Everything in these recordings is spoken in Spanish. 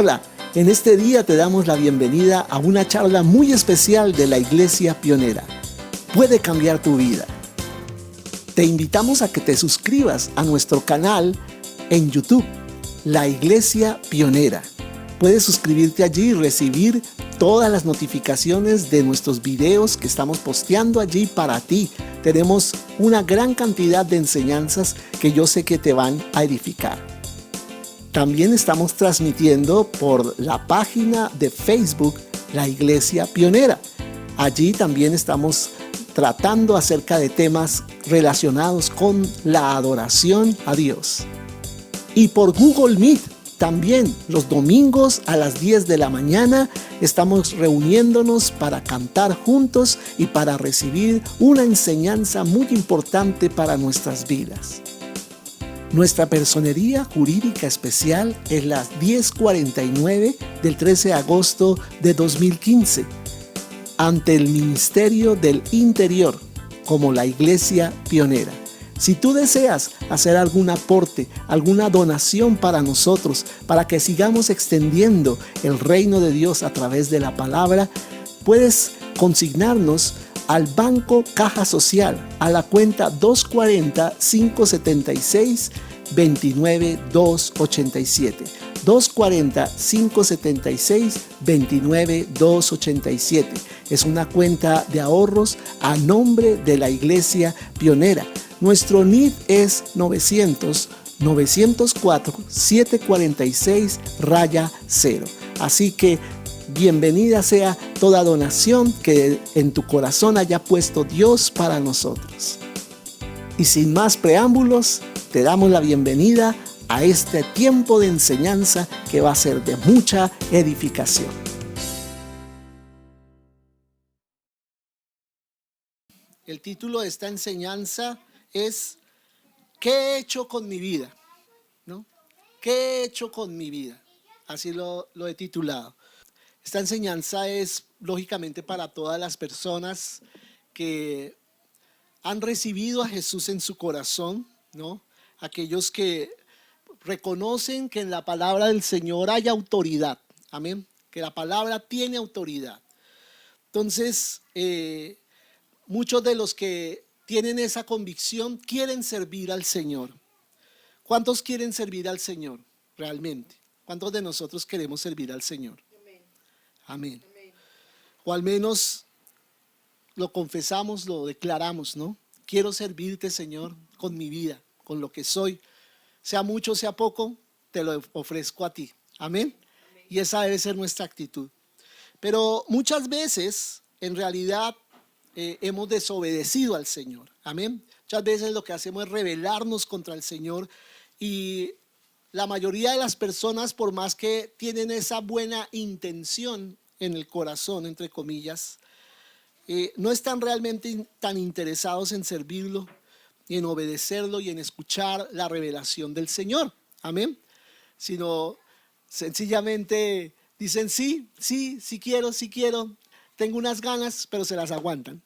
Hola, en este día te damos la bienvenida a una charla muy especial de la Iglesia Pionera. Puede cambiar tu vida. Te invitamos a que te suscribas a nuestro canal en YouTube, La Iglesia Pionera. Puedes suscribirte allí y recibir todas las notificaciones de nuestros videos que estamos posteando allí para ti. Tenemos una gran cantidad de enseñanzas que yo sé que te van a edificar. También estamos transmitiendo por la página de Facebook La Iglesia Pionera. Allí también estamos tratando acerca de temas relacionados con la adoración a Dios. Y por Google Meet también los domingos a las 10 de la mañana estamos reuniéndonos para cantar juntos y para recibir una enseñanza muy importante para nuestras vidas. Nuestra personería jurídica especial es la 1049 del 13 de agosto de 2015 ante el Ministerio del Interior como la Iglesia Pionera. Si tú deseas hacer algún aporte, alguna donación para nosotros, para que sigamos extendiendo el reino de Dios a través de la palabra, puedes consignarnos al Banco Caja Social, a la cuenta 240-576-29-287. 240-576-29-287. Es una cuenta de ahorros a nombre de la Iglesia Pionera. Nuestro NID es 900-904-746-0. Así que bienvenida sea toda donación que en tu corazón haya puesto Dios para nosotros. Y sin más preámbulos, te damos la bienvenida a este tiempo de enseñanza que va a ser de mucha edificación. El título de esta enseñanza es ¿qué he hecho con mi vida? ¿No? ¿Qué he hecho con mi vida? Así lo he titulado. Esta enseñanza es lógicamente para todas las personas que han recibido a Jesús en su corazón, ¿no? Aquellos que reconocen que en la palabra del Señor hay autoridad, amén, que la palabra tiene autoridad. Entonces, muchos de los que tienen esa convicción quieren servir al Señor. ¿Cuántos quieren servir al Señor realmente? ¿Cuántos de nosotros queremos servir al Señor? Amén. O al menos lo confesamos, lo declaramos, ¿no? Quiero servirte, Señor, con mi vida, con lo que soy. Sea mucho, sea poco, te lo ofrezco a ti. Amén. Y esa debe ser nuestra actitud. Pero muchas veces, en realidad, hemos desobedecido al Señor. Amén. Muchas veces lo que hacemos es rebelarnos contra el Señor, y la mayoría de las personas, por más que tienen esa buena intención en el corazón, entre comillas, no están realmente tan interesados en servirlo, y en obedecerlo y en escuchar la revelación del Señor. Amén. Sino sencillamente dicen sí quiero, tengo unas ganas, pero se las aguantan.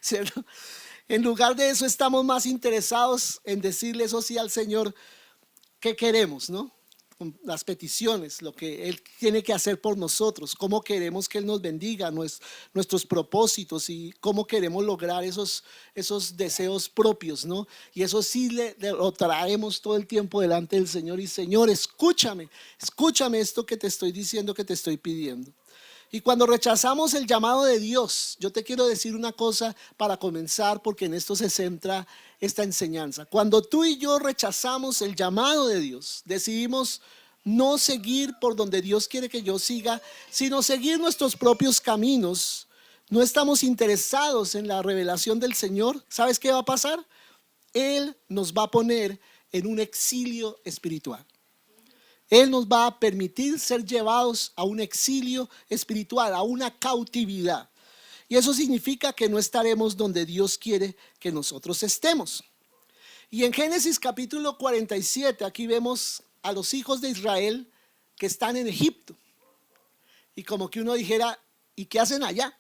¿Cierto? En lugar de eso, estamos más interesados en decirle eso sí al Señor, qué queremos, ¿no? Las peticiones, lo que Él tiene que hacer por nosotros, cómo queremos que Él nos bendiga, nuestros propósitos, y cómo queremos lograr esos deseos propios, ¿no? Y eso sí lo traemos todo el tiempo delante del Señor. Y Señor, escúchame esto que te estoy diciendo, que te estoy pidiendo. Y cuando rechazamos el llamado de Dios, yo te quiero decir una cosa para comenzar, porque en esto se centra esta enseñanza. Cuando tú y yo rechazamos el llamado de Dios, decidimos no seguir por donde Dios quiere que yo siga, sino seguir nuestros propios caminos, no estamos interesados en la revelación del Señor, ¿sabes qué va a pasar? Él nos va a poner en un exilio espiritual. Él nos va a permitir ser llevados a un exilio espiritual, a una cautividad. Y eso significa que no estaremos donde Dios quiere que nosotros estemos. Y en Génesis capítulo 47, aquí vemos a los hijos de Israel que están en Egipto. Y como que uno dijera, ¿y qué hacen allá?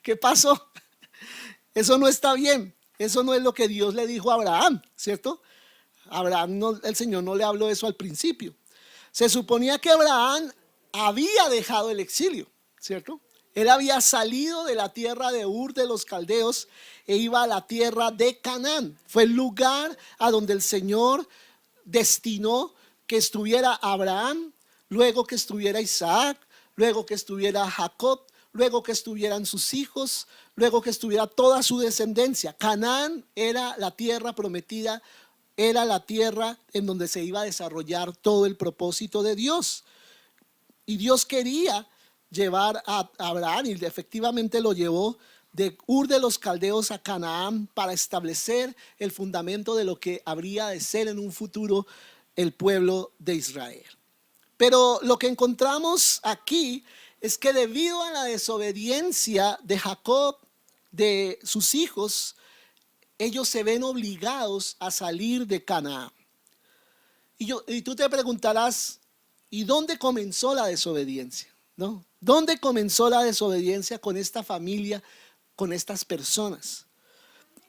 ¿Qué pasó? Eso no está bien. Eso no es lo que Dios le dijo a Abraham, ¿cierto? Abraham, el Señor no le habló eso al principio. Se suponía que Abraham había dejado el exilio, ¿cierto? Él había salido de la tierra de Ur de los Caldeos e iba a la tierra de Canaán. Fue el lugar a donde el Señor destinó que estuviera Abraham, luego que estuviera Isaac, luego que estuviera Jacob, luego que estuvieran sus hijos, luego que estuviera toda su descendencia. Canaán era la tierra prometida, era la tierra en donde se iba a desarrollar todo el propósito de Dios. Y Dios quería llevar a Abraham, y efectivamente lo llevó de Ur de los Caldeos a Canaán para establecer el fundamento de lo que habría de ser en un futuro el pueblo de Israel. Pero lo que encontramos aquí es que debido a la desobediencia de Jacob, de sus hijos, ellos se ven obligados a salir de Canaán. Y tú te preguntarás, ¿y dónde comenzó la desobediencia? ¿No? ¿Dónde comenzó la desobediencia con esta familia, con estas personas?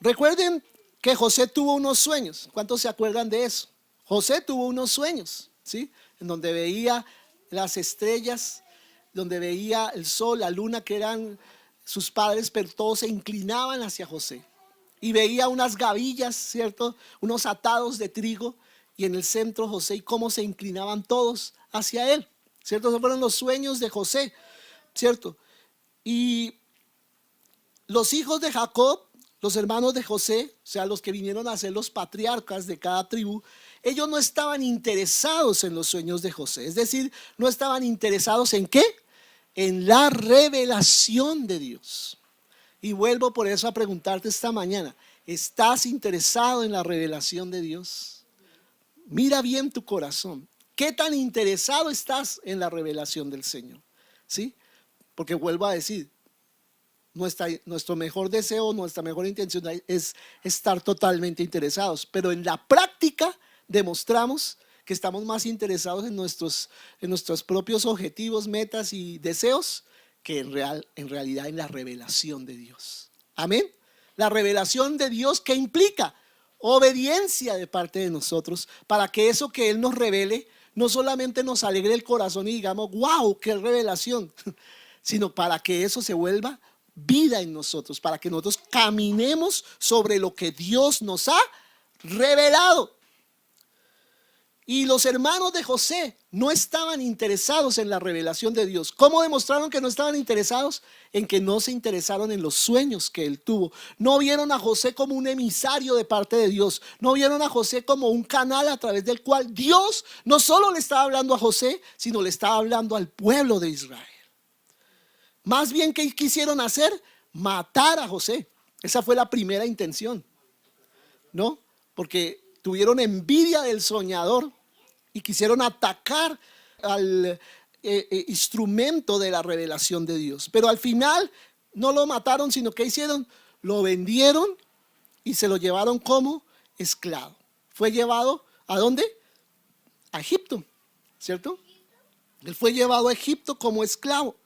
Recuerden que José tuvo unos sueños. ¿Cuántos se acuerdan de eso? José tuvo unos sueños, ¿sí? En donde veía las estrellas, donde veía el sol, la luna, que eran sus padres, pero todos se inclinaban hacia José. Y veía unas gavillas, ¿cierto? Unos atados de trigo, y en el centro José, y cómo se inclinaban todos hacia él, ¿cierto? Esos fueron los sueños de José, ¿cierto? Y los hijos de Jacob, los hermanos de José, o sea, los que vinieron a ser los patriarcas de cada tribu, ellos no estaban interesados en los sueños de José. Es decir, no estaban interesados ¿en qué? En la revelación de Dios. Y vuelvo por eso a preguntarte esta mañana, ¿estás interesado en la revelación de Dios? Mira bien tu corazón. ¿Qué tan interesado estás en la revelación del Señor? ¿Sí? Porque vuelvo a decir, nuestro mejor deseo, nuestra mejor intención es estar totalmente interesados, pero en la práctica demostramos que estamos más interesados en nuestros propios objetivos, metas y deseos que en realidad en la revelación de Dios. Amén. La revelación de Dios, ¿qué implica? Obediencia de parte de nosotros, para que eso que Él nos revele no solamente nos alegre el corazón y digamos, wow, qué revelación, sino para que eso se vuelva vida en nosotros, para que nosotros caminemos sobre lo que Dios nos ha revelado. Y los hermanos de José no estaban interesados en la revelación de Dios. ¿Cómo demostraron que no estaban interesados? En que no se interesaron en los sueños que él tuvo. No vieron a José como un emisario de parte de Dios. No vieron a José como un canal a través del cual Dios no solo le estaba hablando a José, sino le estaba hablando al pueblo de Israel. Más bien, ¿qué quisieron hacer? Matar a José. Esa fue la primera intención, ¿no? Porque tuvieron envidia del soñador y quisieron atacar al instrumento de la revelación de Dios. Pero al final no lo mataron, sino que hicieron, lo vendieron y se lo llevaron como esclavo. Fue llevado ¿a dónde? A Egipto, ¿cierto? Él fue llevado a Egipto como esclavo.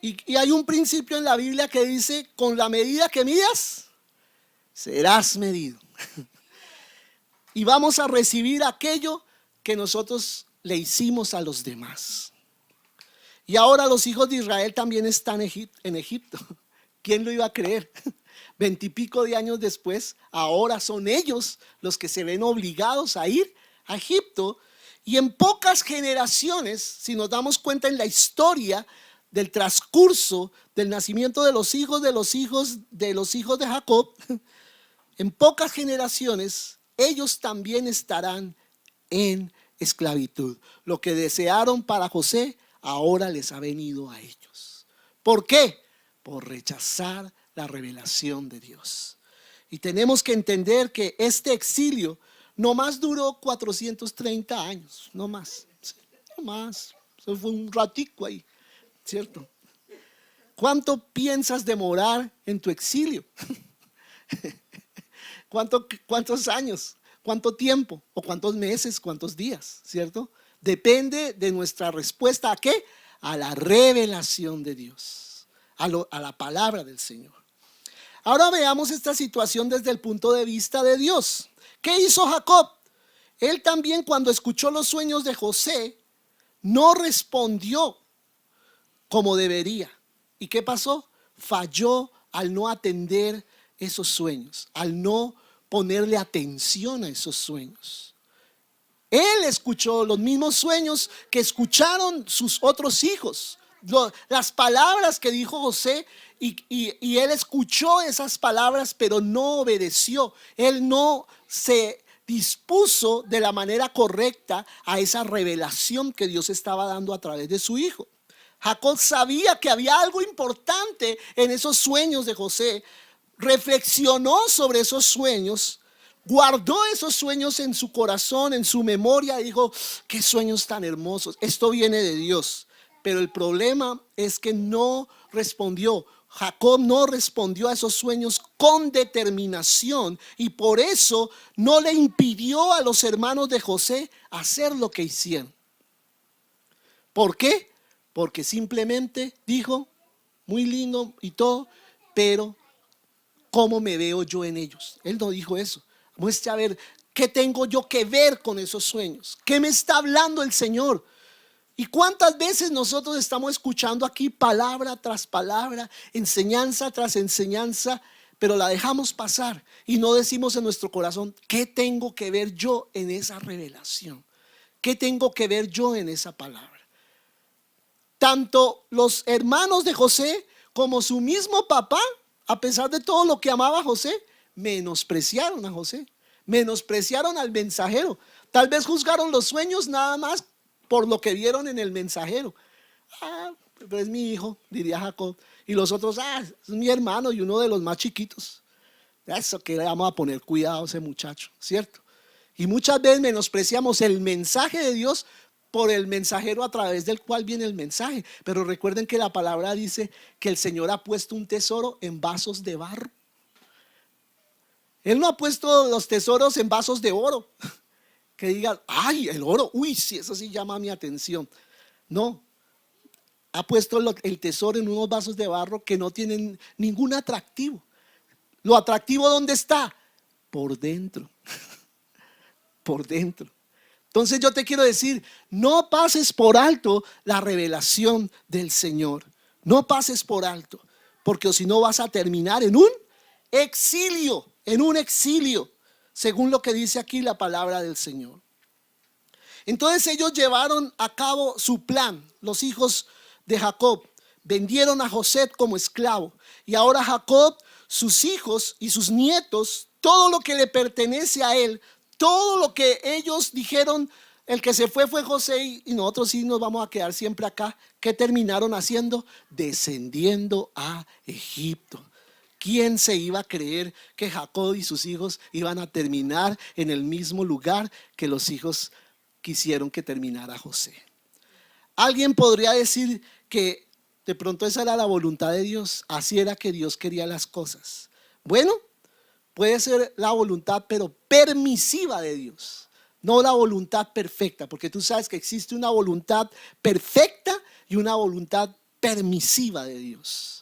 Y hay un principio en la Biblia que dice, con la medida que midas, serás medido. Y vamos a recibir aquello que nosotros le hicimos a los demás. Y ahora los hijos de Israel también están en Egipto. ¿Quién lo iba a creer? 20 y pico de años después, ahora son ellos los que se ven obligados a ir a Egipto. Y en pocas generaciones, si nos damos cuenta en la historia del transcurso del nacimiento de los hijos de Jacob, en pocas generaciones ellos también estarán en esclavitud. Lo que desearon para José ahora les ha venido a ellos. ¿Por qué? Por rechazar la revelación de Dios. Y tenemos que entender que este exilio no más duró 430 años, no más. No más. Eso fue un ratico ahí, ¿cierto? ¿Cuánto piensas demorar en tu exilio? ¿Cuántos años? ¿Cuánto tiempo? ¿O cuántos meses? ¿Cuántos días? ¿Cierto? Depende de nuestra respuesta ¿a qué? A la revelación de Dios, a la palabra del Señor. Ahora veamos esta situación desde el punto de vista de Dios. ¿Qué hizo Jacob? Él también, cuando escuchó los sueños de José, no respondió como debería. ¿Y qué pasó? Falló al no atender esos sueños, al no ponerle atención a esos sueños. Él escuchó los mismos sueños que escucharon sus otros hijos, las palabras que dijo José, y él escuchó esas palabras, pero no obedeció. Él no se dispuso de la manera correcta a esa revelación que Dios estaba dando a través de su hijo. Jacob sabía que había algo importante en esos sueños de José, reflexionó sobre esos sueños, guardó esos sueños en su corazón, en su memoria, y dijo: qué sueños tan hermosos, esto viene de Dios. Pero el problema es que no respondió. Jacob no respondió a esos sueños con determinación, y por eso no le impidió a los hermanos de José hacer lo que hicieron. ¿Por qué? Porque simplemente dijo: muy lindo y todo, pero ¿cómo me veo yo en ellos? Él no dijo eso. Muestre a ver, ¿qué tengo yo que ver con esos sueños? ¿Qué me está hablando el Señor? ¿Y cuántas veces nosotros estamos escuchando aquí palabra tras palabra, enseñanza tras enseñanza, pero la dejamos pasar y no decimos en nuestro corazón: ¿qué tengo que ver yo en esa revelación? ¿Qué tengo que ver yo en esa palabra? Tanto los hermanos de José como su mismo papá, a pesar de todo lo que amaba a José, menospreciaron a José, menospreciaron al mensajero. Tal vez juzgaron los sueños nada más por lo que vieron en el mensajero. Pero es mi hijo, diría Jacob. Y los otros: es mi hermano y uno de los más chiquitos. Eso que le vamos a poner cuidado a ese muchacho, ¿cierto? Y muchas veces menospreciamos el mensaje de Dios por el mensajero a través del cual viene el mensaje. Pero recuerden que la palabra dice que el Señor ha puesto un tesoro en vasos de barro. Él no ha puesto los tesoros en vasos de oro, que digan: ay, el oro, uy, sí, eso sí llama mi atención. No, ha puesto el tesoro en unos vasos de barro que no tienen ningún atractivo. ¿Lo atractivo dónde está? Por dentro. Por dentro. Entonces yo te quiero decir: no pases por alto la revelación del Señor. No pases por alto, porque si no vas a terminar en un exilio, según lo que dice aquí la palabra del Señor. Entonces ellos llevaron a cabo su plan. Los hijos de Jacob vendieron a José como esclavo, y ahora Jacob, sus hijos y sus nietos, todo lo que le pertenece a él, todo lo que ellos dijeron: el que se fue José y nosotros sí nos vamos a quedar siempre acá. ¿Qué terminaron haciendo? Descendiendo a Egipto. ¿Quién se iba a creer que Jacob y sus hijos iban a terminar en el mismo lugar que los hijos quisieron que terminara José? Alguien podría decir que de pronto esa era la voluntad de Dios, así era que Dios quería las cosas. Bueno, puede ser la voluntad, pero permisiva de Dios, no la voluntad perfecta, porque tú sabes que existe una voluntad perfecta y una voluntad permisiva de Dios.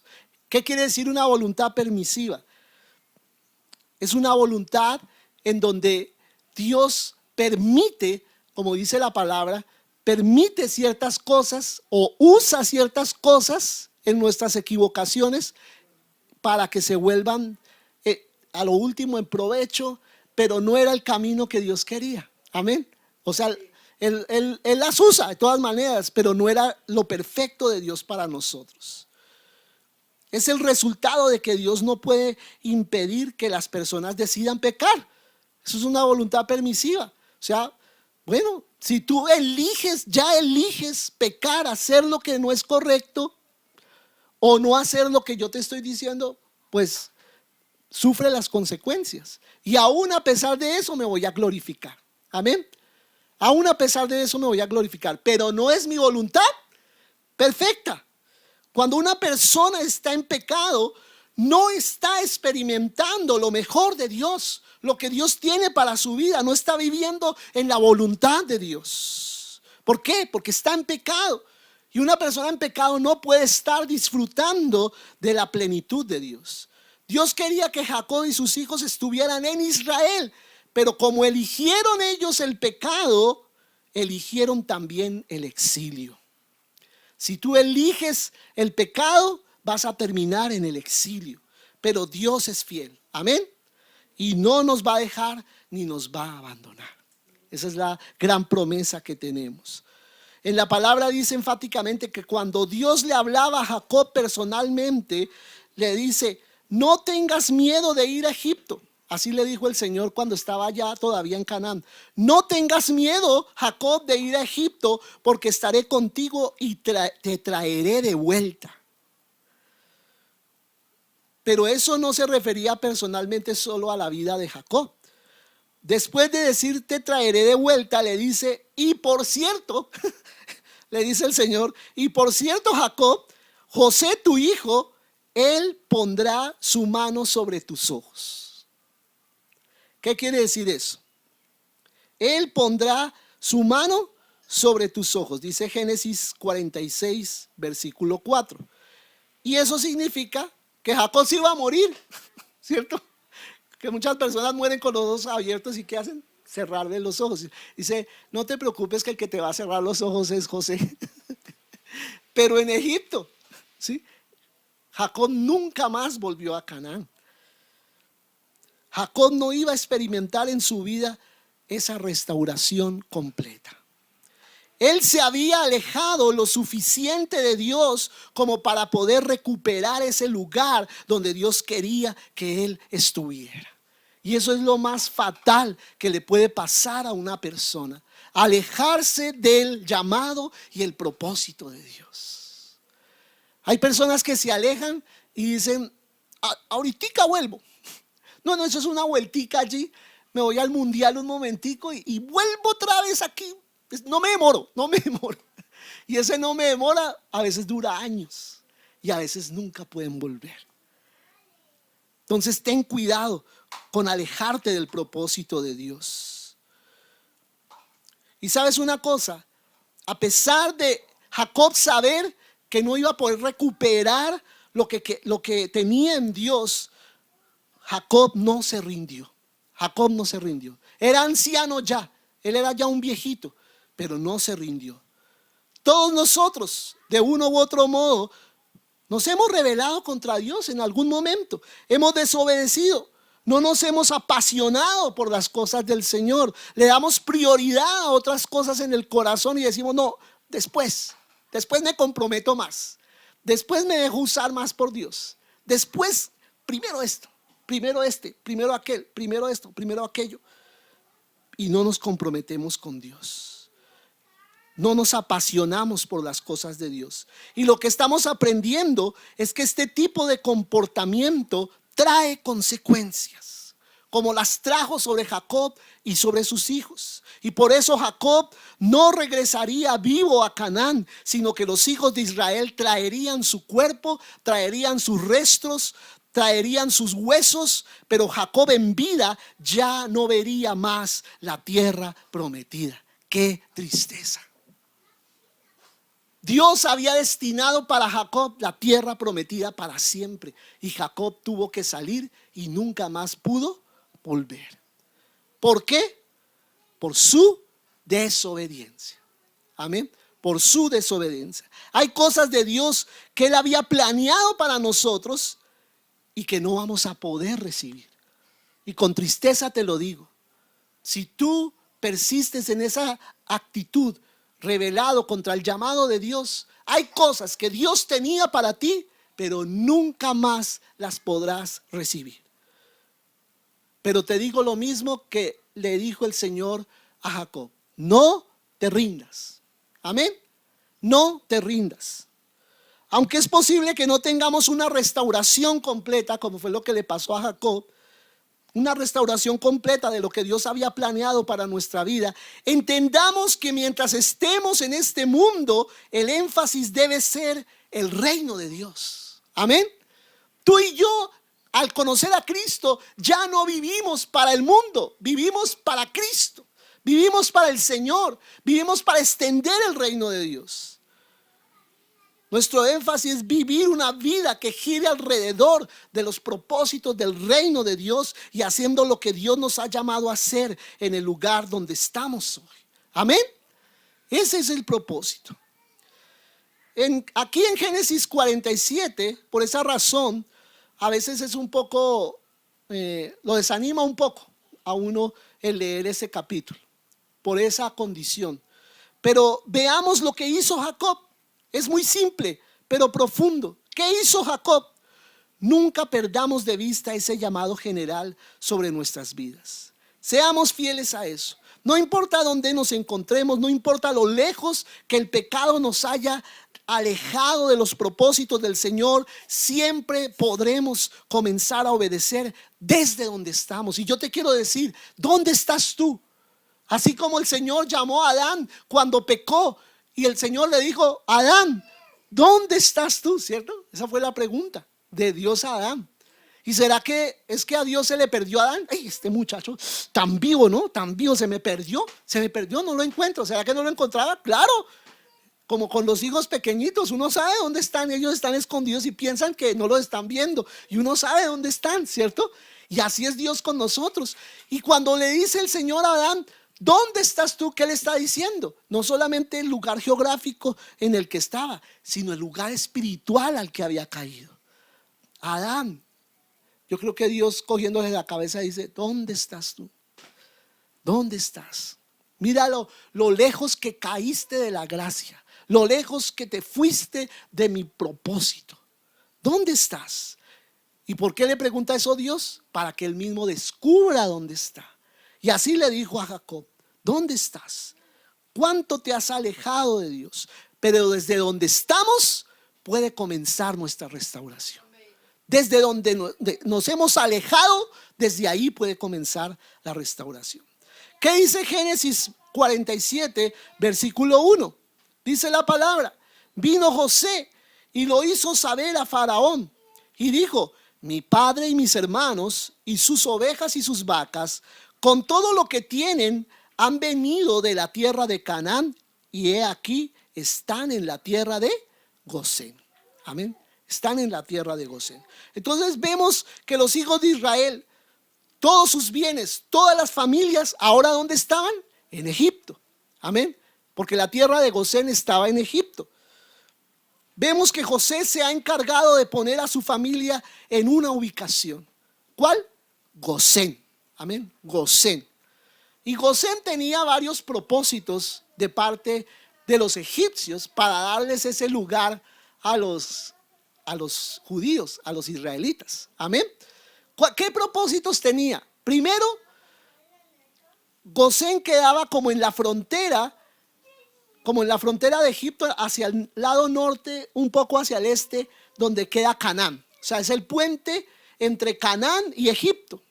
¿Qué quiere decir una voluntad permisiva? Es una voluntad en donde Dios permite, como dice la palabra, permite ciertas cosas o usa ciertas cosas en nuestras equivocaciones para que se vuelvan a lo último en provecho, pero no era el camino que Dios quería. Amén. O sea, él las usa de todas maneras, pero no era lo perfecto de Dios para nosotros. Es el resultado de que Dios no puede impedir que las personas decidan pecar. Eso es una voluntad permisiva. O sea, bueno, si tú ya eliges pecar, hacer lo que no es correcto o no hacer lo que yo te estoy diciendo, pues sufre las consecuencias. Y aún a pesar de eso me voy a glorificar. Amén. Aún a pesar de eso me voy a glorificar, pero no es mi voluntad perfecta. Cuando una persona está en pecado, no está experimentando lo mejor de Dios, lo que Dios tiene para su vida. No está viviendo en la voluntad de Dios. ¿Por qué? Porque está en pecado. Y una persona en pecado no puede estar disfrutando de la plenitud de Dios. Dios quería que Jacob y sus hijos estuvieran en Israel, Pero como eligieron ellos el pecado, eligieron también el exilio. Si tú eliges el pecado, vas a terminar en el exilio. Pero Dios es fiel. Amén. Y no nos va a dejar ni nos va a abandonar. Esa es la gran promesa que tenemos. En la palabra dice enfáticamente que cuando Dios le hablaba a Jacob personalmente, le dice: no tengas miedo de ir a Egipto. Así le dijo el Señor cuando estaba allá todavía en Canaán. No tengas miedo, Jacob, de ir a Egipto, porque estaré contigo y te traeré de vuelta. Pero eso no se refería personalmente solo a la vida de Jacob. Después de decir te traeré de vuelta, le dice: y por cierto, le dice el Señor, y por cierto, Jacob, José tu hijo, él pondrá su mano sobre tus ojos. ¿Qué quiere decir eso? Él pondrá su mano sobre tus ojos, dice Génesis 46, versículo 4. Y eso significa que Jacob se iba a morir, ¿cierto? Que muchas personas mueren con los ojos abiertos y ¿qué hacen? Cerrarle los ojos. Dice: no te preocupes, que el que te va a cerrar los ojos es José. Pero en Egipto, ¿sí? Jacob nunca más volvió a Canaán. Jacob no iba a experimentar en su vida esa restauración completa. Él se había alejado lo suficiente de Dios como para poder recuperar ese lugar donde Dios quería que él estuviera. Y eso es lo más fatal que le puede pasar a una persona: alejarse del llamado y el propósito de Dios. Hay personas que se alejan y dicen: ahoritica vuelvo. No, eso es una vueltica allí. Me voy al mundial un momentico y vuelvo otra vez aquí. No me demoro. Y ese no me demora a veces dura años y a veces nunca pueden volver. Entonces ten cuidado con alejarte del propósito de Dios. Y sabes una cosa, a pesar de Jacob saber que no iba a poder recuperar lo que tenía en Dios, Jacob no se rindió. Era anciano ya, él era ya un viejito, pero no se rindió. Todos nosotros, de uno u otro modo, nos hemos rebelado contra Dios en algún momento. Hemos desobedecido. No nos hemos apasionado por las cosas del Señor. Le damos prioridad a otras cosas en el corazón y decimos: no, después me comprometo más. Después me dejo usar más por Dios. Después, primero esto, primero aquel, primero esto, primero aquello. Y no nos comprometemos con Dios. No nos apasionamos por las cosas de Dios. Y lo que estamos aprendiendo es que este tipo de comportamiento trae consecuencias, como las trajo sobre Jacob y sobre sus hijos. Y por eso Jacob no regresaría vivo a Canaán, sino que los hijos de Israel traerían su cuerpo, traerían sus restos, traerían sus huesos, pero Jacob en vida ya no vería más la tierra prometida. ¡Qué tristeza! Dios había destinado para Jacob la tierra prometida para siempre, y Jacob tuvo que salir y nunca más pudo volver. ¿Por qué? Por su desobediencia. Amén. Por su desobediencia. Hay cosas de Dios que Él había planeado para nosotros y que no vamos a poder recibir. Y con tristeza te lo digo: si tú persistes en esa actitud, rebelado contra el llamado de Dios, hay cosas que Dios tenía para ti, pero nunca más las podrás recibir. Pero te digo lo mismo que le dijo el Señor a Jacob: no te rindas. Amén. No te rindas. Aunque es posible que no tengamos una restauración completa, como fue lo que le pasó a Jacob, una restauración completa de lo que Dios había planeado para nuestra vida, entendamos que mientras estemos en este mundo, el énfasis debe ser el reino de Dios. Amén. Tú y yo, al conocer a Cristo, ya no vivimos para el mundo, vivimos para Cristo, vivimos para el Señor, vivimos para extender el reino de Dios. Nuestro énfasis es vivir una vida que gire alrededor de los propósitos del reino de Dios y haciendo lo que Dios nos ha llamado a hacer en el lugar donde estamos hoy. Amén. Ese es el propósito. Aquí en Génesis 47, por esa razón, a veces es un poco, lo desanima un poco a uno el leer ese capítulo, por esa condición. Pero veamos lo que hizo Jacob. Es muy simple, pero profundo. ¿Qué hizo Jacob? Nunca perdamos de vista ese llamado general sobre nuestras vidas. Seamos fieles a eso. No importa dónde nos encontremos, no importa lo lejos que el pecado nos haya alejado de los propósitos del Señor, siempre podremos comenzar a obedecer desde donde estamos. Y yo te quiero decir, ¿dónde estás tú? Así como el Señor llamó a Adán cuando pecó y el Señor le dijo: Adán, ¿dónde estás tú? ¿Cierto? Esa fue la pregunta de Dios a Adán. ¿Y será que es que a Dios se le perdió a Adán? Ay, este muchacho tan vivo, ¿no? Tan vivo, se me perdió, no lo encuentro. ¿Será que no lo encontraba? Claro, como con los hijos pequeñitos, uno sabe dónde están, ellos están escondidos y piensan que no lo están viendo, y uno sabe dónde están, ¿cierto? Y así es Dios con nosotros. Y cuando le dice el Señor a Adán: ¿dónde estás tú? ¿Qué le está diciendo? No solamente el lugar geográfico en el que estaba, sino el lugar espiritual al que había caído. Adán, yo creo que Dios, cogiéndole la cabeza, dice: ¿dónde estás tú? ¿Dónde estás? Mira lo lejos que caíste de la gracia, lo lejos que te fuiste de mi propósito. ¿Dónde estás? ¿Y por qué le pregunta eso Dios? Para que él mismo descubra dónde está. Y así le dijo a Jacob: ¿dónde estás? ¿Cuánto te has alejado de Dios? Pero desde donde estamos puede comenzar nuestra restauración. Desde donde nos hemos alejado, desde ahí puede comenzar la restauración. ¿Qué dice Génesis 47, versículo 1? Dice la palabra: vino José y lo hizo saber a Faraón y dijo: mi padre y mis hermanos y sus ovejas y sus vacas, con todo lo que tienen, han venido de la tierra de Canaán, y he aquí, están en la tierra de Gosén. Amén. Están en la tierra de Gosén. Entonces vemos que los hijos de Israel, todos sus bienes, todas las familias, ahora ¿dónde estaban? En Egipto. Amén. Porque la tierra de Gosén estaba en Egipto. Vemos que José se ha encargado de poner a su familia en una ubicación. ¿Cuál? Gosén. Amén. Gosén. Y Gosén tenía varios propósitos de parte de los egipcios para darles ese lugar a los judíos, a los israelitas. Amén. ¿Qué propósitos tenía? Primero, Gosén quedaba como en la frontera de Egipto, hacia el lado norte, un poco hacia el este, donde queda Canaán. O sea, es el puente entre Canaán y Egipto.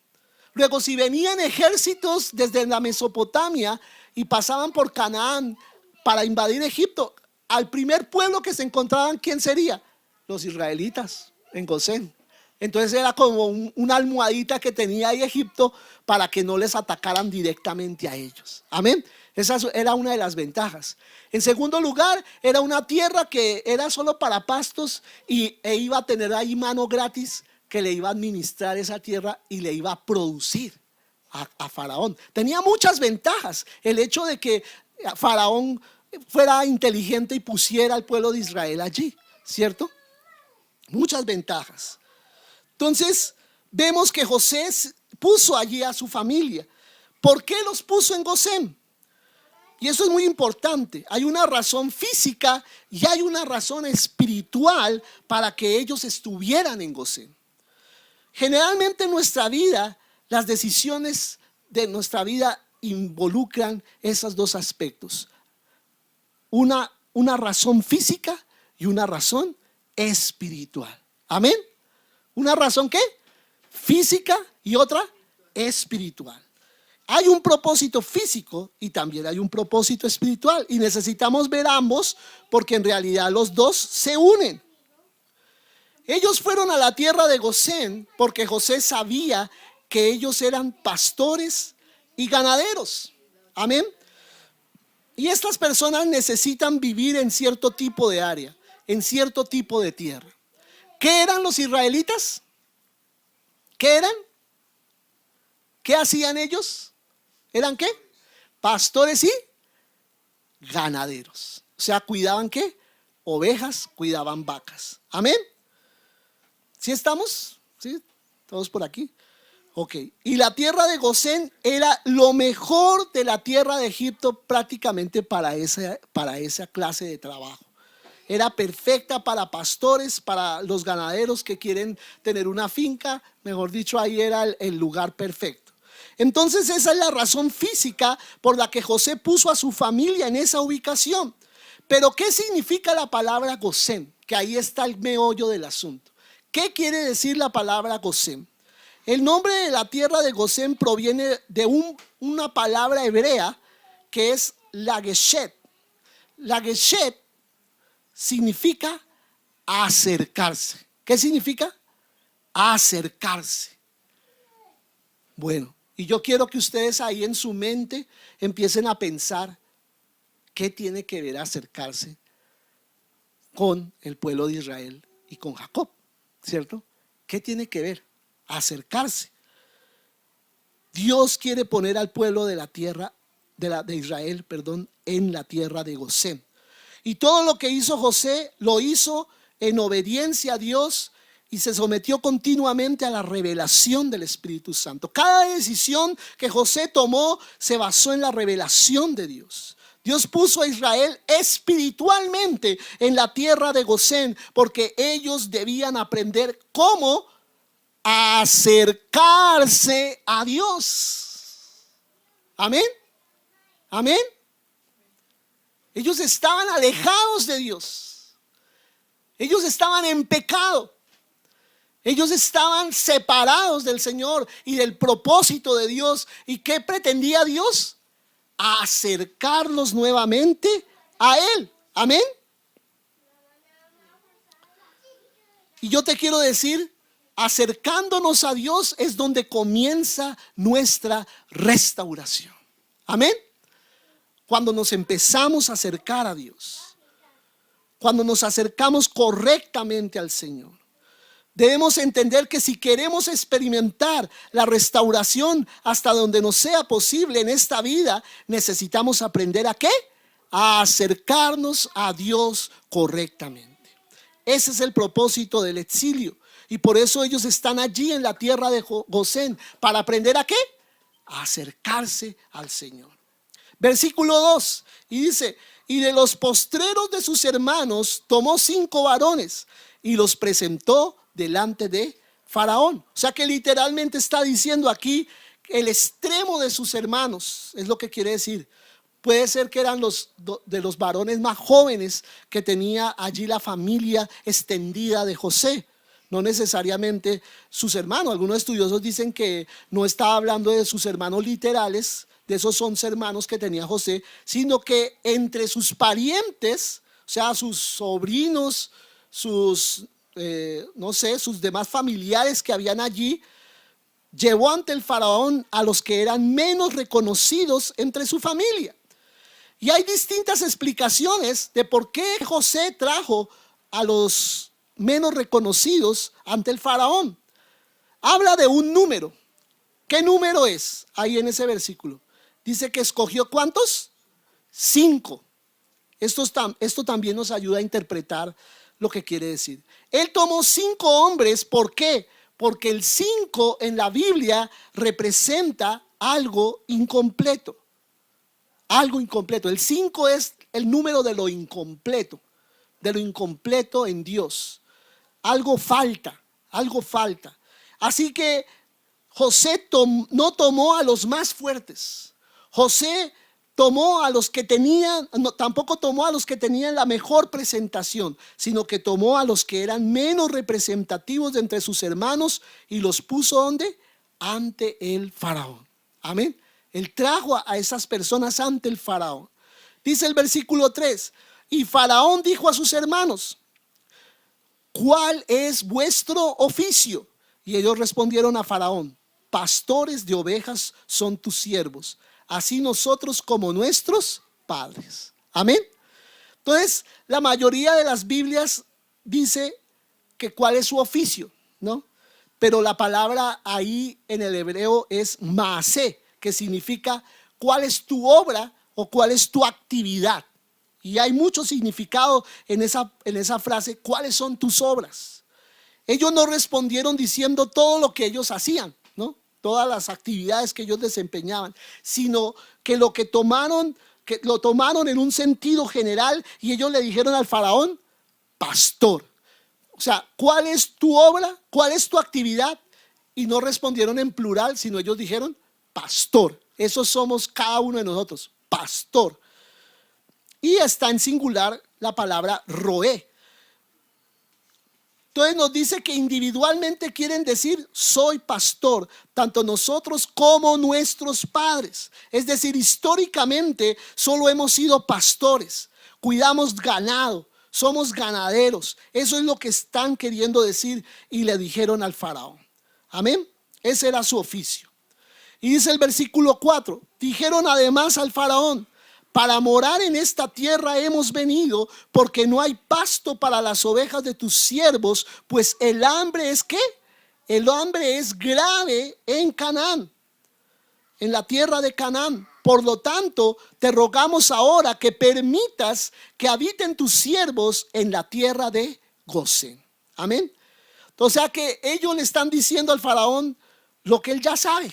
Luego, si venían ejércitos desde la Mesopotamia y pasaban por Canaán para invadir Egipto, al primer pueblo que se encontraban, ¿quién sería? Los israelitas en Gosén. Entonces era como una almohadita que tenía ahí Egipto para que no les atacaran directamente a ellos. Amén. Esa era una de las ventajas. En segundo lugar, era una tierra que era solo para pastos e iba a tener ahí mano gratis que le iba a administrar esa tierra y le iba a producir a Faraón. Tenía muchas ventajas el hecho de que Faraón fuera inteligente y pusiera al pueblo de Israel allí, ¿cierto? Muchas ventajas. Entonces vemos que José puso allí a su familia. ¿Por qué los puso en Gosén? Y eso es muy importante. Hay una razón física y hay una razón espiritual para que ellos estuvieran en Gosén. Generalmente en nuestra vida, las decisiones de nuestra vida involucran esos dos aspectos. Una razón física y una razón espiritual. Amén. ¿Una razón qué? Física y otra espiritual. Hay un propósito físico y también hay un propósito espiritual, y necesitamos ver ambos porque en realidad los dos se unen. Ellos fueron a la tierra de Gosén porque José sabía que ellos eran pastores y ganaderos. Amén. Y estas personas necesitan vivir en cierto tipo de área. en cierto tipo de tierra. ¿Qué eran los israelitas? ¿Qué eran? ¿Qué hacían ellos? ¿Eran qué? Pastores y ganaderos. O sea, ¿cuidaban qué? Ovejas, cuidaban vacas. Amén. ¿Sí estamos? ¿Sí? ¿Todos por aquí? Ok. Y la tierra de Gosén era lo mejor de la tierra de Egipto prácticamente para esa clase de trabajo. Era perfecta para pastores, para los ganaderos que quieren tener una finca. Mejor dicho, ahí era el lugar perfecto. Entonces esa es la razón física por la que José puso a su familia en esa ubicación. Pero ¿qué significa la palabra Gosén? Que ahí está el meollo del asunto. ¿Qué quiere decir la palabra Gosén? El nombre de la tierra de Gosén proviene de una palabra hebrea que es Lageshet. Lageshet significa acercarse. ¿Qué significa? Acercarse. Bueno, y yo quiero que ustedes ahí en su mente empiecen a pensar qué tiene que ver acercarse con el pueblo de Israel y con Jacob, ¿cierto? ¿Qué tiene que ver? Acercarse. Dios quiere poner al pueblo de la tierra de Israel, en la tierra de Gosén. Y todo lo que hizo José lo hizo en obediencia a Dios y se sometió continuamente a la revelación del Espíritu Santo. Cada decisión que José tomó se basó en la revelación de Dios. Dios puso a Israel espiritualmente en la tierra de Gosén porque ellos debían aprender cómo acercarse a Dios. Amén. Amén. Ellos estaban alejados de Dios. Ellos estaban en pecado. Ellos estaban separados del Señor y del propósito de Dios. ¿Y qué pretendía Dios? Acercarlos nuevamente a Él. Amén. Y yo te quiero decir, acercándonos a Dios es donde comienza nuestra restauración. Amén. Cuando nos empezamos a acercar a Dios, cuando nos acercamos correctamente al Señor, debemos entender que si queremos experimentar la restauración hasta donde nos sea posible en esta vida, necesitamos aprender ¿a qué? A acercarnos a Dios correctamente. Ese es el propósito del exilio. Y por eso ellos están allí en la tierra de Gosén. ¿Para aprender a qué? A acercarse al Señor. Versículo 2. Y dice: y de los postreros de sus hermanos tomó 5 varones y los presentó delante de Faraón. O sea que literalmente está diciendo aquí el extremo de sus hermanos. Es lo que quiere decir. Puede ser que eran de los varones más jóvenes que tenía allí la familia extendida de José. No necesariamente sus hermanos. Algunos estudiosos dicen que no estaba hablando de sus hermanos literales, de esos 11 hermanos que tenía José, sino que entre sus parientes, o sea, sus sobrinos, sus sus demás familiares que habían allí, llevó ante el faraón a los que eran menos reconocidos entre su familia. Y hay distintas explicaciones de por qué José trajo a los menos reconocidos ante el faraón. Habla de un número. ¿Qué número es? Ahí en ese versículo. Dice que escogió ¿cuántos? 5. Esto también nos ayuda a interpretar lo que quiere decir. Él tomó 5 hombres. ¿Por qué? Porque el 5 en la Biblia representa algo incompleto. Algo incompleto. El 5 es el número de lo incompleto en Dios. Algo falta. Así que José no tomó a los más fuertes. José tomó a los que tenían, tampoco tomó a los que tenían la mejor presentación, sino que tomó a los que eran menos representativos de entre sus hermanos y los puso ¿dónde? Ante el faraón. Amén. Él trajo a esas personas ante el faraón. Dice el versículo 3: y faraón dijo a sus hermanos: ¿cuál es vuestro oficio? Y ellos respondieron a faraón: pastores de ovejas son tus siervos, así nosotros como nuestros padres. Amén. Entonces, la mayoría de las Biblias dice que cuál es su oficio, ¿no? Pero la palabra ahí en el hebreo es maasé, que significa cuál es tu obra o cuál es tu actividad. Y hay mucho significado en esa frase, ¿cuáles son tus obras? Ellos no respondieron diciendo todo lo que ellos hacían, ¿no? Todas las actividades que ellos desempeñaban, sino que lo tomaron en un sentido general y ellos le dijeron al faraón, pastor. O sea, ¿cuál es tu obra? ¿Cuál es tu actividad? Y no respondieron en plural, sino ellos dijeron, pastor. Eso somos cada uno de nosotros, pastor. Y está en singular la palabra roé. Entonces nos dice que individualmente quieren decir soy pastor, tanto nosotros como nuestros padres. Es decir, históricamente solo hemos sido pastores, cuidamos ganado, somos ganaderos. Eso es lo que están queriendo decir y le dijeron al faraón. Amén. Ese era su oficio. Y dice el versículo 4, dijeron además al faraón, para morar en esta tierra hemos venido, porque no hay pasto para las ovejas de tus siervos, pues el hambre es ¿qué? El hambre es grave en Canaán, en la tierra de Canaán. Por lo tanto, te rogamos ahora que permitas que habiten tus siervos en la tierra de Gosén. Amén. O sea que ellos le están diciendo al faraón lo que él ya sabe,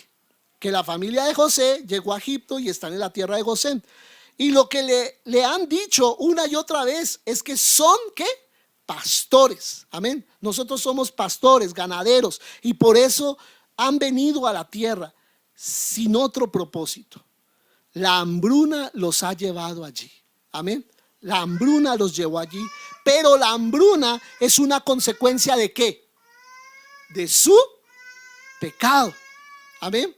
que la familia de José llegó a Egipto y están en la tierra de Gosén. Y lo que le han dicho una y otra vez es que son ¿qué? Pastores. Amén. Nosotros somos pastores, ganaderos, y por eso han venido a la tierra sin otro propósito. La hambruna los ha llevado allí. Amén. La hambruna los llevó allí, pero la hambruna es una consecuencia ¿de qué? De su pecado. Amén.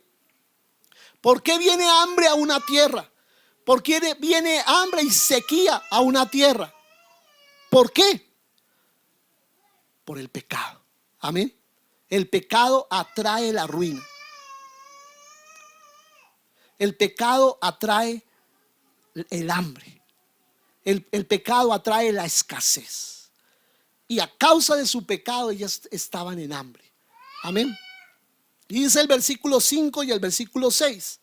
¿Por qué viene hambre a una tierra? ¿Por qué viene hambre y sequía a una tierra? ¿Por qué? Por el pecado. Amén. El pecado atrae la ruina. El pecado atrae el hambre. El pecado atrae la escasez. Y a causa de su pecado ellas estaban en hambre. Amén. Y dice el versículo 5 y el versículo 6.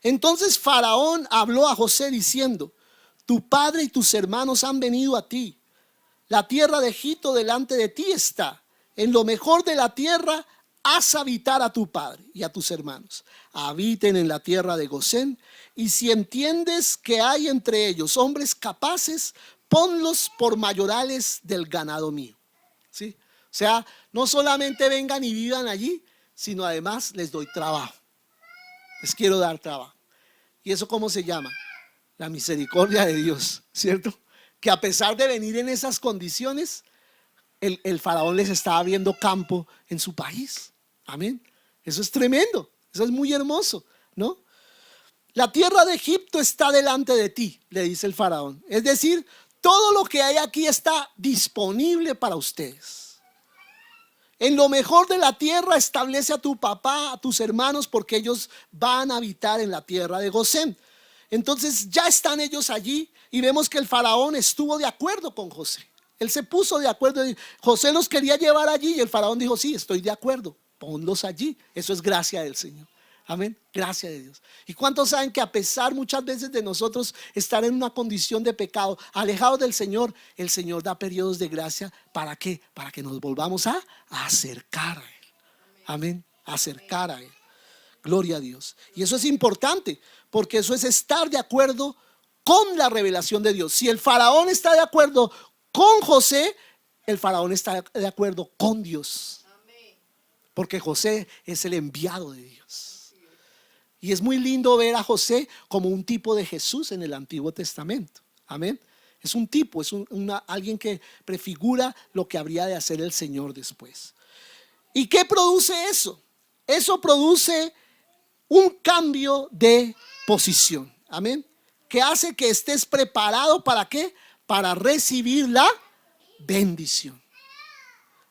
Entonces Faraón habló a José diciendo, tu padre y tus hermanos han venido a ti. La tierra de Egipto delante de ti está. En lo mejor de la tierra haz habitar a tu padre y a tus hermanos. Habiten en la tierra de Gosén. Y si entiendes que hay entre ellos hombres capaces, ponlos por mayorales del ganado mío. ¿Sí? O sea, no solamente vengan y vivan allí, sino además les doy trabajo. Les quiero dar trabajo. ¿Y eso cómo se llama? La misericordia de Dios, ¿cierto? Que a pesar de venir en esas condiciones, el faraón les estaba abriendo campo en su país. Amén. Eso es tremendo, eso es muy hermoso, ¿no? La tierra de Egipto está delante de ti, le dice el faraón. Es decir, todo lo que hay aquí está disponible para ustedes. En lo mejor de la tierra establece a tu papá, a tus hermanos, porque ellos van a habitar en la tierra de Gosén. Entonces ya están ellos allí y vemos que el faraón estuvo de acuerdo con José. Él se puso de acuerdo. José los quería llevar allí y el faraón dijo, sí, estoy de acuerdo, ponlos allí. Eso es gracia del Señor. Amén, gracia de Dios. ¿Y cuántos saben que a pesar muchas veces de nosotros estar en una condición de pecado, alejados del Señor, el Señor da periodos de gracia? ¿Para qué? Para que nos volvamos a acercar a Él. Amén, acercar a Él. Gloria a Dios. Y eso es importante, porque eso es estar de acuerdo con la revelación de Dios. Si el faraón está de acuerdo con José, el faraón está de acuerdo con Dios, porque José es el enviado de Dios. Y es muy lindo ver a José como un tipo de Jesús en el Antiguo Testamento. Amén. Es un tipo, es alguien que prefigura lo que habría de hacer el Señor después. ¿Y qué produce eso? Eso produce un cambio de posición. Amén. Que hace que estés preparado ¿para qué? Para recibir la bendición.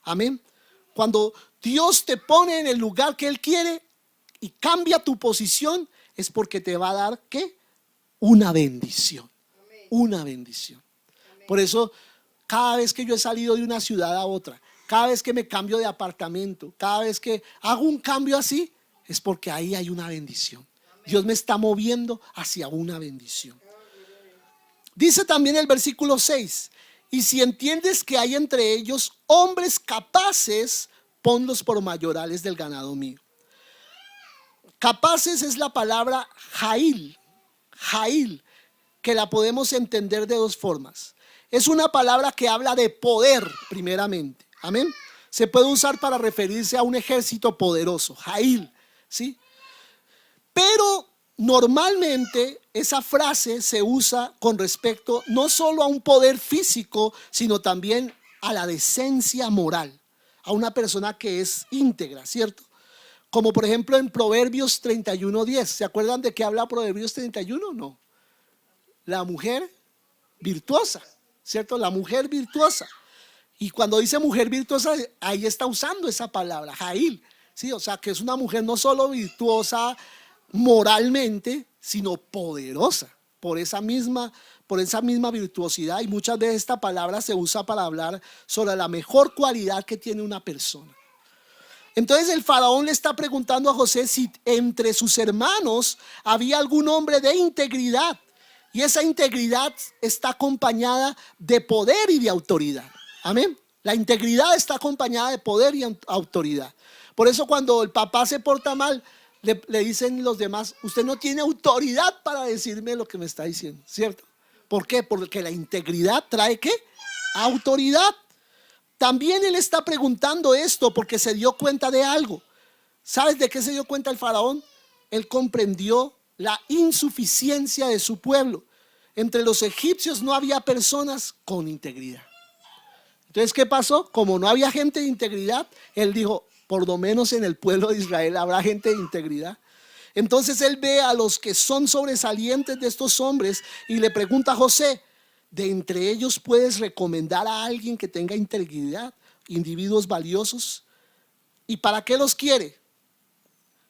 Amén. Cuando Dios te pone en el lugar que Él quiere y cambia tu posición, es porque te va a dar ¿qué? Una bendición. Una bendición. Por eso, cada vez que yo he salido de una ciudad a otra, cada vez que me cambio de apartamento, cada vez que hago un cambio así, es porque ahí hay una bendición. Dios me está moviendo hacia una bendición. Dice también el versículo 6: y si entiendes que hay entre ellos hombres capaces, ponlos por mayorales del ganado mío. Capaces es la palabra jail, que la podemos entender de dos formas. Es una palabra que habla de poder primeramente, amén. Se puede usar para referirse a un ejército poderoso, jail, ¿sí? Pero normalmente esa frase se usa con respecto no solo a un poder físico, sino también a la decencia moral, a una persona que es íntegra, ¿cierto? Como por ejemplo en Proverbios 31:10. ¿Se acuerdan de qué habla Proverbios 31? No. La mujer virtuosa, ¿cierto? La mujer virtuosa. Y cuando dice mujer virtuosa, ahí está usando esa palabra, jail, ¿sí? O sea, que es una mujer no solo virtuosa moralmente, sino poderosa por esa misma virtuosidad. Y muchas veces esta palabra se usa para hablar sobre la mejor cualidad que tiene una persona. Entonces el faraón le está preguntando a José si entre sus hermanos había algún hombre de integridad. Y esa integridad está acompañada de poder y de autoridad. Amén. La integridad está acompañada de poder y autoridad. Por eso cuando el papá se porta mal, le dicen los demás: usted no tiene autoridad para decirme lo que me está diciendo, ¿cierto? ¿Por qué? Porque la integridad trae ¿qué? Autoridad. También él está preguntando esto porque se dio cuenta de algo. ¿Sabes de qué se dio cuenta el faraón? Él comprendió la insuficiencia de su pueblo. Entre los egipcios no había personas con integridad. Entonces, ¿qué pasó? Como no había gente de integridad, él dijo: por lo menos en el pueblo de Israel habrá gente de integridad. Entonces él ve a los que son sobresalientes de estos hombres y le pregunta a José: ¿de entre ellos puedes recomendar a alguien que tenga integridad, individuos valiosos? ¿Y para qué los quiere?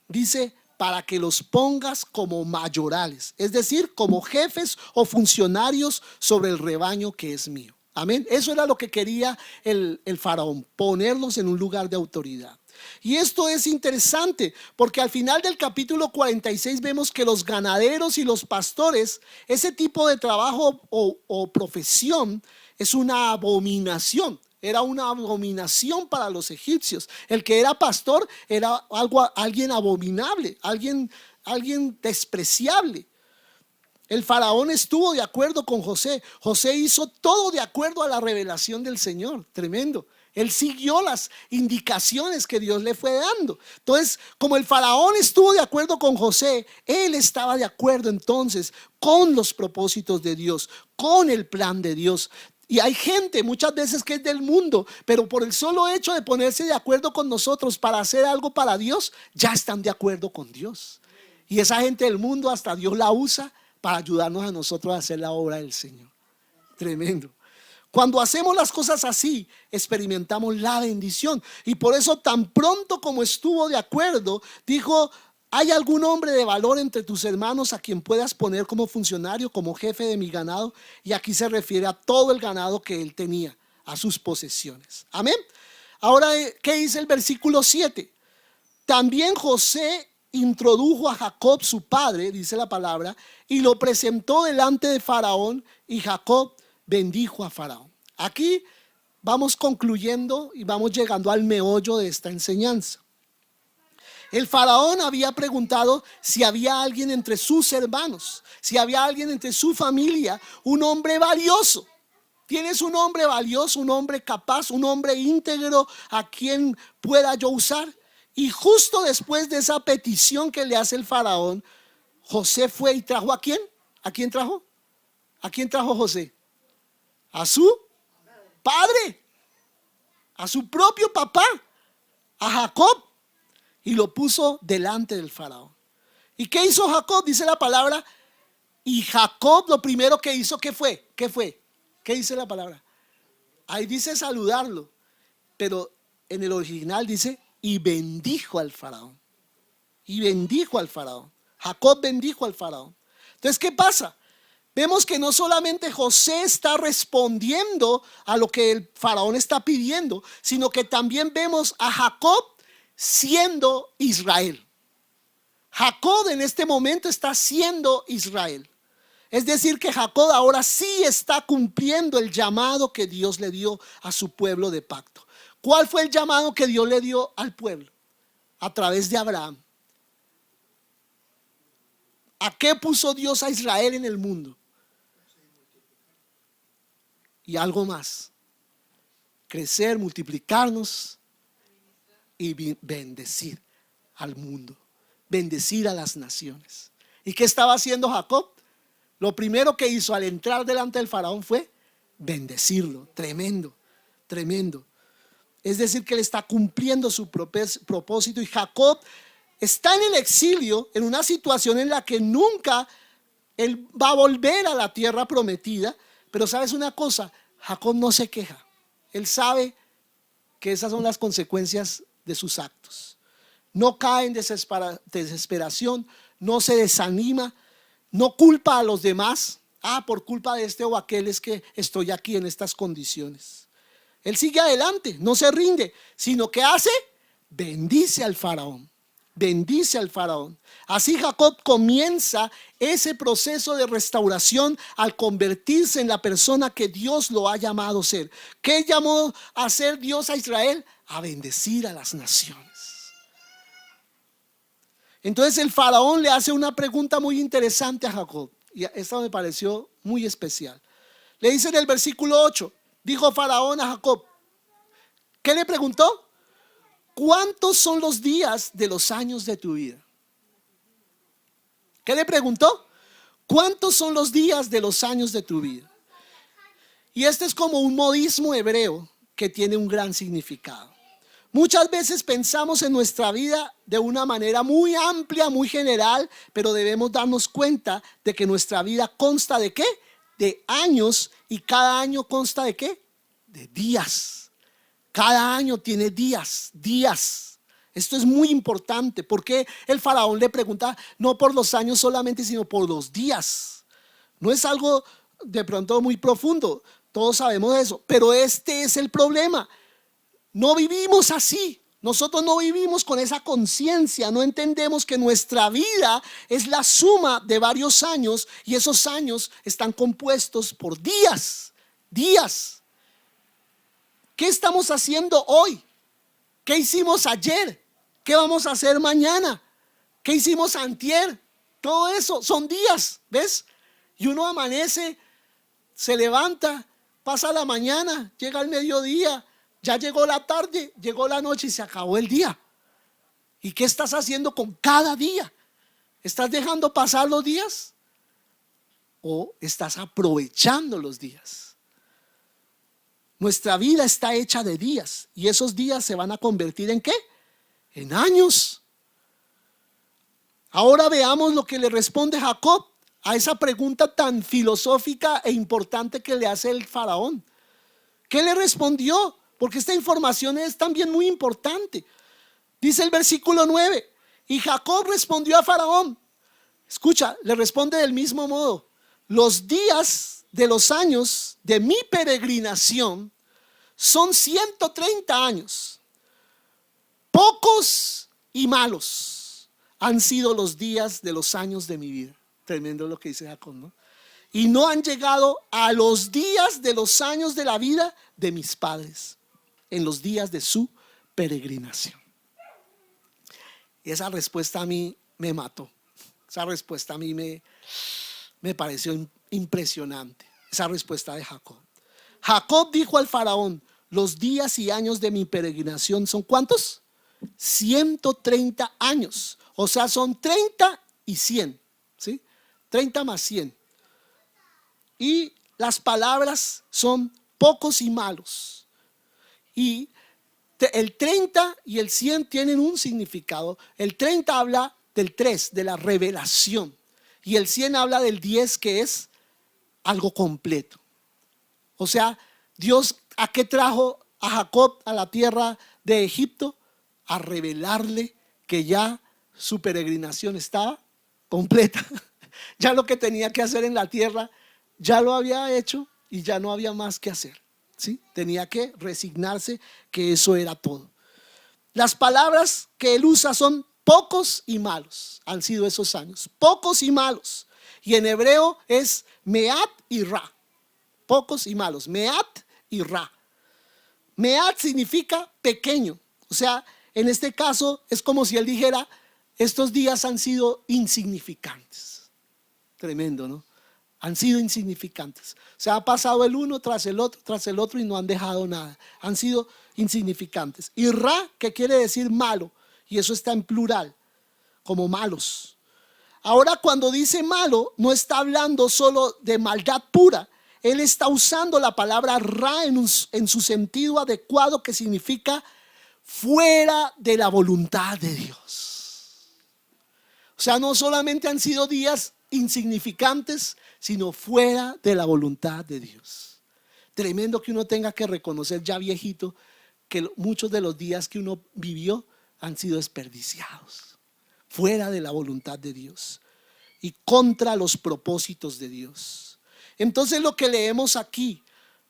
Dice: para que los pongas como mayorales, es decir, como jefes o funcionarios sobre el rebaño que es mío. Amén. Eso era lo que quería el faraón, ponerlos en un lugar de autoridad. Y esto es interesante porque al final del capítulo 46 vemos que los ganaderos y los pastores, ese tipo de trabajo o profesión es una abominación. Era una abominación para los egipcios. El que era pastor era alguien abominable, alguien despreciable. El faraón estuvo de acuerdo con José. José hizo todo de acuerdo a la revelación del Señor. Tremendo. Él siguió las indicaciones que Dios le fue dando. Entonces, como el faraón estuvo de acuerdo con José, él estaba de acuerdo entonces con los propósitos de Dios, con el plan de Dios. Y hay gente muchas veces que es del mundo, pero por el solo hecho de ponerse de acuerdo con nosotros para hacer algo para Dios, ya están de acuerdo con Dios. Y esa gente del mundo hasta Dios la usa para ayudarnos a nosotros a hacer la obra del Señor. Tremendo. Cuando hacemos las cosas así, experimentamos la bendición. Y por eso tan pronto como estuvo de acuerdo, dijo: ¿hay algún hombre de valor entre tus hermanos a quien puedas poner como funcionario, como jefe de mi ganado? Y aquí se refiere a todo el ganado que él tenía, a sus posesiones. Amén. Ahora, ¿qué dice el versículo 7? También José introdujo a Jacob su padre, dice la palabra, y lo presentó delante de Faraón, y Jacob bendijo a Faraón. Aquí vamos concluyendo y vamos llegando al meollo de esta enseñanza. El faraón había preguntado si había alguien entre sus hermanos, si había alguien entre su familia, un hombre valioso. ¿Tienes un hombre valioso, un hombre capaz, un hombre íntegro a quien pueda yo usar? Y justo después de esa petición que le hace el faraón, José fue y trajo ¿a quién? ¿A quién trajo? ¿A quién trajo José? A su padre, a su propio papá, a Jacob, y lo puso delante del faraón. ¿Y qué hizo Jacob? Dice la palabra, y Jacob lo primero que hizo, ¿qué fue? ¿Qué fue? ¿Qué dice la palabra? Ahí dice saludarlo, pero en el original dice: y bendijo al faraón. Y bendijo al faraón. Jacob bendijo al faraón. Entonces, ¿qué pasa? vemos que no solamente José está respondiendo a lo que el faraón está pidiendo, sino que también vemos a Jacob siendo Israel. Jacob en este momento está siendo Israel. Es decir, que Jacob ahora sí está cumpliendo el llamado que Dios le dio a su pueblo de pacto. ¿Cuál fue el llamado que Dios le dio al pueblo? A través de Abraham. ¿A qué puso Dios a Israel en el mundo? Y algo más: crecer, multiplicarnos y bendecir al mundo, bendecir a las naciones. ¿Y qué estaba haciendo Jacob? Lo primero que hizo al entrar delante del faraón fue bendecirlo. Tremendo, tremendo. Es decir, que él está cumpliendo su propósito. Y Jacob está en el exilio, en una situación en la que nunca él va a volver a la tierra prometida. Pero ¿sabes una cosa? Jacob no se queja. Él sabe que esas son las consecuencias de sus actos. No cae en desesperación, no se desanima, no culpa a los demás. Por culpa de este o aquel es que estoy aquí en estas condiciones. Él sigue adelante, no se rinde, sino que hace, bendice al faraón. Bendice al faraón. Así Jacob comienza ese proceso de restauración al convertirse en la persona que Dios lo ha llamado a ser. ¿Qué llamó a ser Dios a Israel? A bendecir a las naciones. Entonces el faraón le hace una pregunta muy interesante a Jacob, y esta me pareció muy especial. Le dice en el versículo 8, dijo faraón a Jacob, ¿qué le preguntó? ¿Cuántos son los días de los años de tu vida? ¿Qué le preguntó? ¿Cuántos son los días de los años de tu vida? Y este es como un modismo hebreo que tiene un gran significado. Muchas veces pensamos en nuestra vida de una manera muy amplia, muy general, pero debemos darnos cuenta de que nuestra vida consta ¿de qué? De años, y cada año consta ¿de qué? De días. Cada año tiene días. Esto es muy importante, porque el faraón le pregunta no por los años solamente, sino por los días. No es algo de pronto muy profundo, todos sabemos eso, pero este es el problema. No vivimos así. Nosotros no vivimos con esa conciencia. No entendemos que nuestra vida es la suma de varios años, y esos años están compuestos por días. ¿Qué estamos haciendo hoy? ¿Qué hicimos ayer? ¿Qué vamos a hacer mañana? ¿Qué hicimos antier? Todo eso son días, ¿ves? Y uno amanece, se levanta, pasa la mañana, llega el mediodía, ya llegó la tarde, llegó la noche y se acabó el día. ¿Y qué estás haciendo con cada día? ¿Estás dejando pasar los días? ¿O estás aprovechando los días? Nuestra vida está hecha de días, y esos días se van a convertir ¿en qué? En años. Ahora veamos lo que le responde Jacob a esa pregunta tan filosófica e importante que le hace el faraón. ¿Qué le respondió? Porque esta información es también muy importante. Dice el versículo 9, y Jacob respondió a faraón. Escucha, le responde del mismo modo: los días de los años de mi peregrinación son 130 años. Pocos y malos han sido los días de los años de mi vida. Tremendo lo que dice Jacob, ¿no? Y no han llegado a los días de los años de la vida de mis padres, en los días de su peregrinación. Y esa respuesta a mí me mató. Esa respuesta a mí me pareció impresionante. Esa respuesta de Jacob. Jacob dijo al faraón: los días y años de mi peregrinación son ¿cuántos? 130 años. O sea, son 30 y 100, ¿sí? 30 más 100. Y las palabras son pocos y malos. Y el 30 y el 100 tienen un significado. El 30 habla del 3, de la revelación. Y el 100 habla del 10, que es algo completo. O sea, Dios, ¿a qué trajo a Jacob a la tierra de Egipto? A revelarle que ya su peregrinación estaba completa. Ya lo que tenía que hacer en la tierra ya lo había hecho y ya no había más que hacer, ¿sí? Tenía que resignarse que eso era todo. Las palabras que él usa son pocos y malos. Han sido esos años, pocos y malos. Y en hebreo es meat y ra. Pocos y malos, meat y ra. Meat significa pequeño. O sea, en este caso es como si él dijera: estos días han sido insignificantes. Tremendo, ¿no? Han sido insignificantes. O sea, ha pasado el uno tras el otro y no han dejado nada. Han sido insignificantes. Y ra, que quiere decir malo, y eso está en plural, como malos. Ahora, cuando dice malo, no está hablando solo de maldad pura. Él está usando la palabra ra en su sentido adecuado, que significa fuera de la voluntad de Dios. O sea, no solamente han sido días insignificantes, sino fuera de la voluntad de Dios. Tremendo que uno tenga que reconocer ya viejito que muchos de los días que uno vivió han sido desperdiciados, fuera de la voluntad de Dios y contra los propósitos de Dios. Entonces, lo que leemos aquí,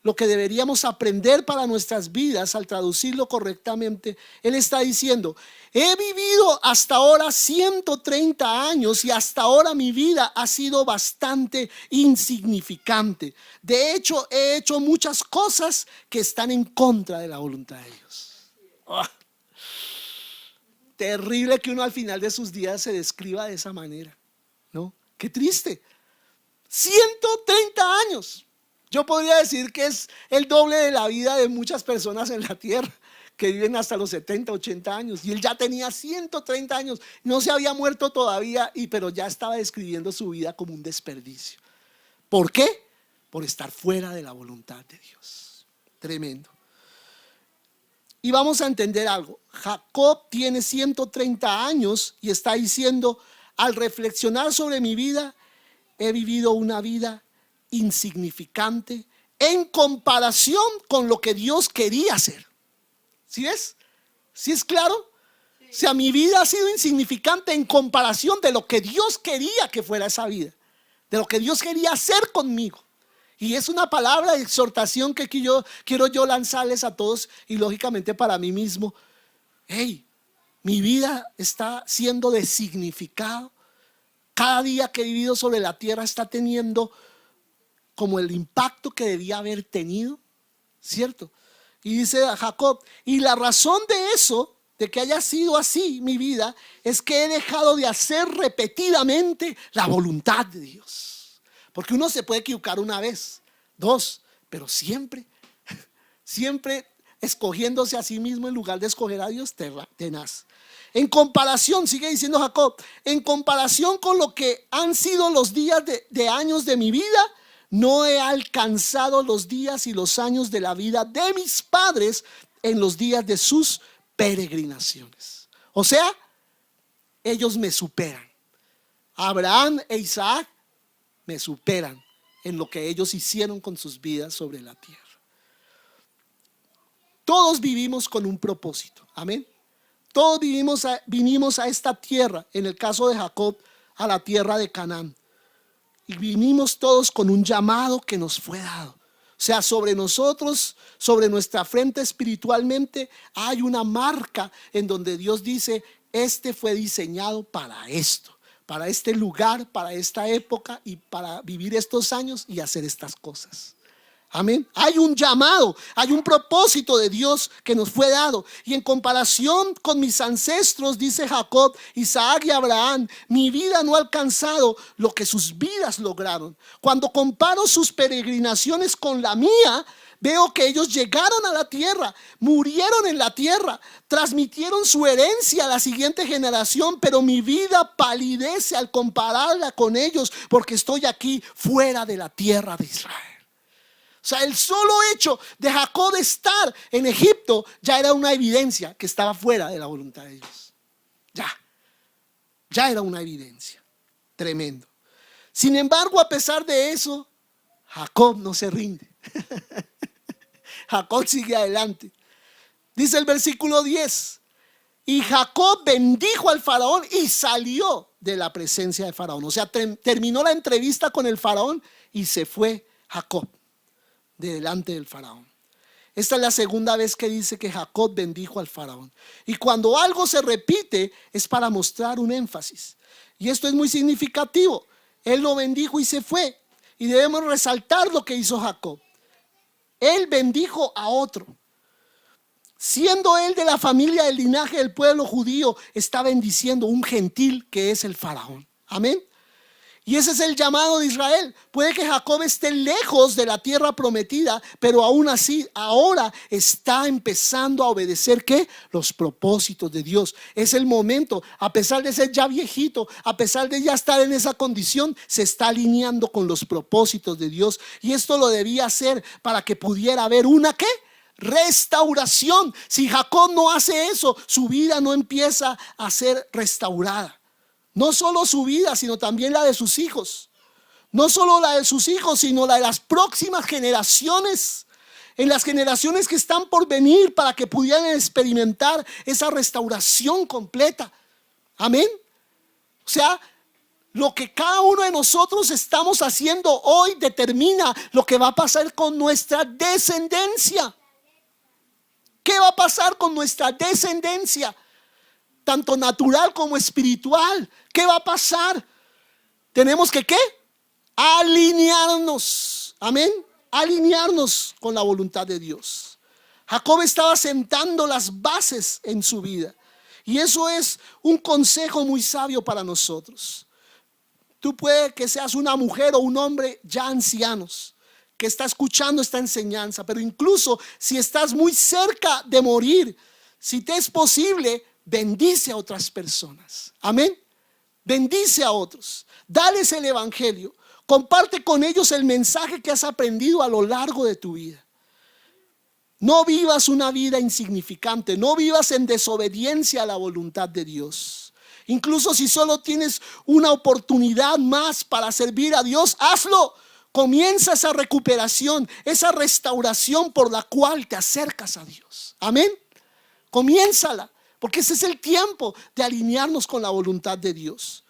lo que deberíamos aprender para nuestras vidas al traducirlo correctamente, él está diciendo: he vivido hasta ahora 130 años y hasta ahora mi vida ha sido bastante insignificante. De hecho, he hecho muchas cosas que están en contra de la voluntad de Dios. Terrible que uno al final de sus días se describa de esa manera, ¿no? Qué triste. 130 años. Yo podría decir que es el doble de la vida de muchas personas en la tierra que viven hasta los 70, 80 años. Y él ya tenía 130 años, no se había muerto todavía, pero ya estaba describiendo su vida como un desperdicio. ¿Por qué? Por estar fuera de la voluntad de Dios. Tremendo. Y vamos a entender algo. Jacob tiene 130 años y está diciendo: al reflexionar sobre mi vida, he vivido una vida insignificante en comparación con lo que Dios quería hacer. ¿Sí ves? ¿Sí es claro? O sea, mi vida ha sido insignificante en comparación de lo que Dios quería que fuera esa vida, de lo que Dios quería hacer conmigo. Y es una palabra de exhortación que quiero yo lanzarles a todos, y lógicamente para mí mismo. Hey, mi vida está siendo de significado. Cada día que he vivido sobre la tierra está teniendo como el impacto que debía haber tenido, ¿cierto? Y dice Jacob: y la razón de eso, de que haya sido así mi vida, es que he dejado de hacer repetidamente la voluntad de Dios. Porque uno se puede equivocar una vez, dos, pero siempre escogiéndose a sí mismo en lugar de escoger a Dios, tenaz. En comparación, sigue diciendo Jacob, en comparación con lo que han sido los días de años de mi vida, no he alcanzado los días y los años de la vida de mis padres en los días de sus peregrinaciones. O sea, ellos me superan. Abraham e Isaac me superan en lo que ellos hicieron con sus vidas sobre la tierra. Todos vivimos con un propósito, amén. Todos vinimos a esta tierra, en el caso de Jacob, a la tierra de Canaán. Y vinimos todos con un llamado que nos fue dado. O sea, sobre nosotros, sobre nuestra frente espiritualmente, hay una marca en donde Dios dice: este fue diseñado para esto, para este lugar, para esta época y para vivir estos años y hacer estas cosas. Amén. Hay un llamado, hay un propósito de Dios que nos fue dado. Y en comparación con mis ancestros, dice Jacob, Isaac y Abraham, mi vida no ha alcanzado lo que sus vidas lograron. Cuando comparo sus peregrinaciones con la mía, veo que ellos llegaron a la tierra, murieron en la tierra, transmitieron su herencia a la siguiente generación, pero mi vida palidece al compararla con ellos, porque estoy aquí fuera de la tierra de Israel. O sea, el solo hecho de Jacob estar en Egipto ya era una evidencia que estaba fuera de la voluntad de Dios. Ya era una evidencia. Tremendo. Sin embargo, a pesar de eso, Jacob no se rinde. Jacob sigue adelante. Dice el versículo 10: y Jacob bendijo al faraón y salió de la presencia de faraón. O sea, terminó la entrevista con el faraón y se fue Jacob de delante del faraón. Esta es la segunda vez que dice que Jacob bendijo al faraón. Y cuando algo se repite es para mostrar un énfasis. Y esto es muy significativo. Él lo bendijo y se fue. Y debemos resaltar lo que hizo Jacob. Él bendijo a otro. Siendo él de la familia del linaje del pueblo judío, está bendiciendo un gentil que es el faraón. Amén. Y ese es el llamado de Israel. Puede que Jacob esté lejos de la tierra prometida, pero aún así ahora está empezando a obedecer ¿qué? Los propósitos de Dios. Es el momento, a pesar de ser ya viejito, a pesar de ya estar en esa condición, se está alineando con los propósitos de Dios. Y esto lo debía hacer para que pudiera haber una ¿qué? Restauración. Si Jacob no hace eso, su vida no empieza a ser restaurada. No solo su vida, sino también la de sus hijos. No solo la de sus hijos, sino la de las próximas generaciones. En las generaciones que están por venir, para que pudieran experimentar esa restauración completa. Amén. O sea, lo que cada uno de nosotros estamos haciendo hoy determina lo que va a pasar con nuestra descendencia. ¿Qué va a pasar con nuestra descendencia? Tanto natural como espiritual. ¿Qué va a pasar? Tenemos que ¿qué? Alinearnos. Amén. Alinearnos con la voluntad de Dios. Jacob estaba sentando las bases en su vida. Y eso es un consejo muy sabio para nosotros. Tú puedes que seas una mujer o un hombre ya ancianos, que está escuchando esta enseñanza, pero incluso si estás muy cerca de morir, si te es posible, bendice a otras personas. Amén. Bendice a otros. Dales el evangelio. Comparte con ellos el mensaje que has aprendido a lo largo de tu vida. No vivas una vida insignificante. No vivas en desobediencia a la voluntad de Dios. Incluso si solo tienes una oportunidad más para servir a Dios, hazlo. Comienza esa recuperación, esa restauración por la cual te acercas a Dios. Amén. Comiénzala. Porque ese es el tiempo de alinearnos con la voluntad de Dios.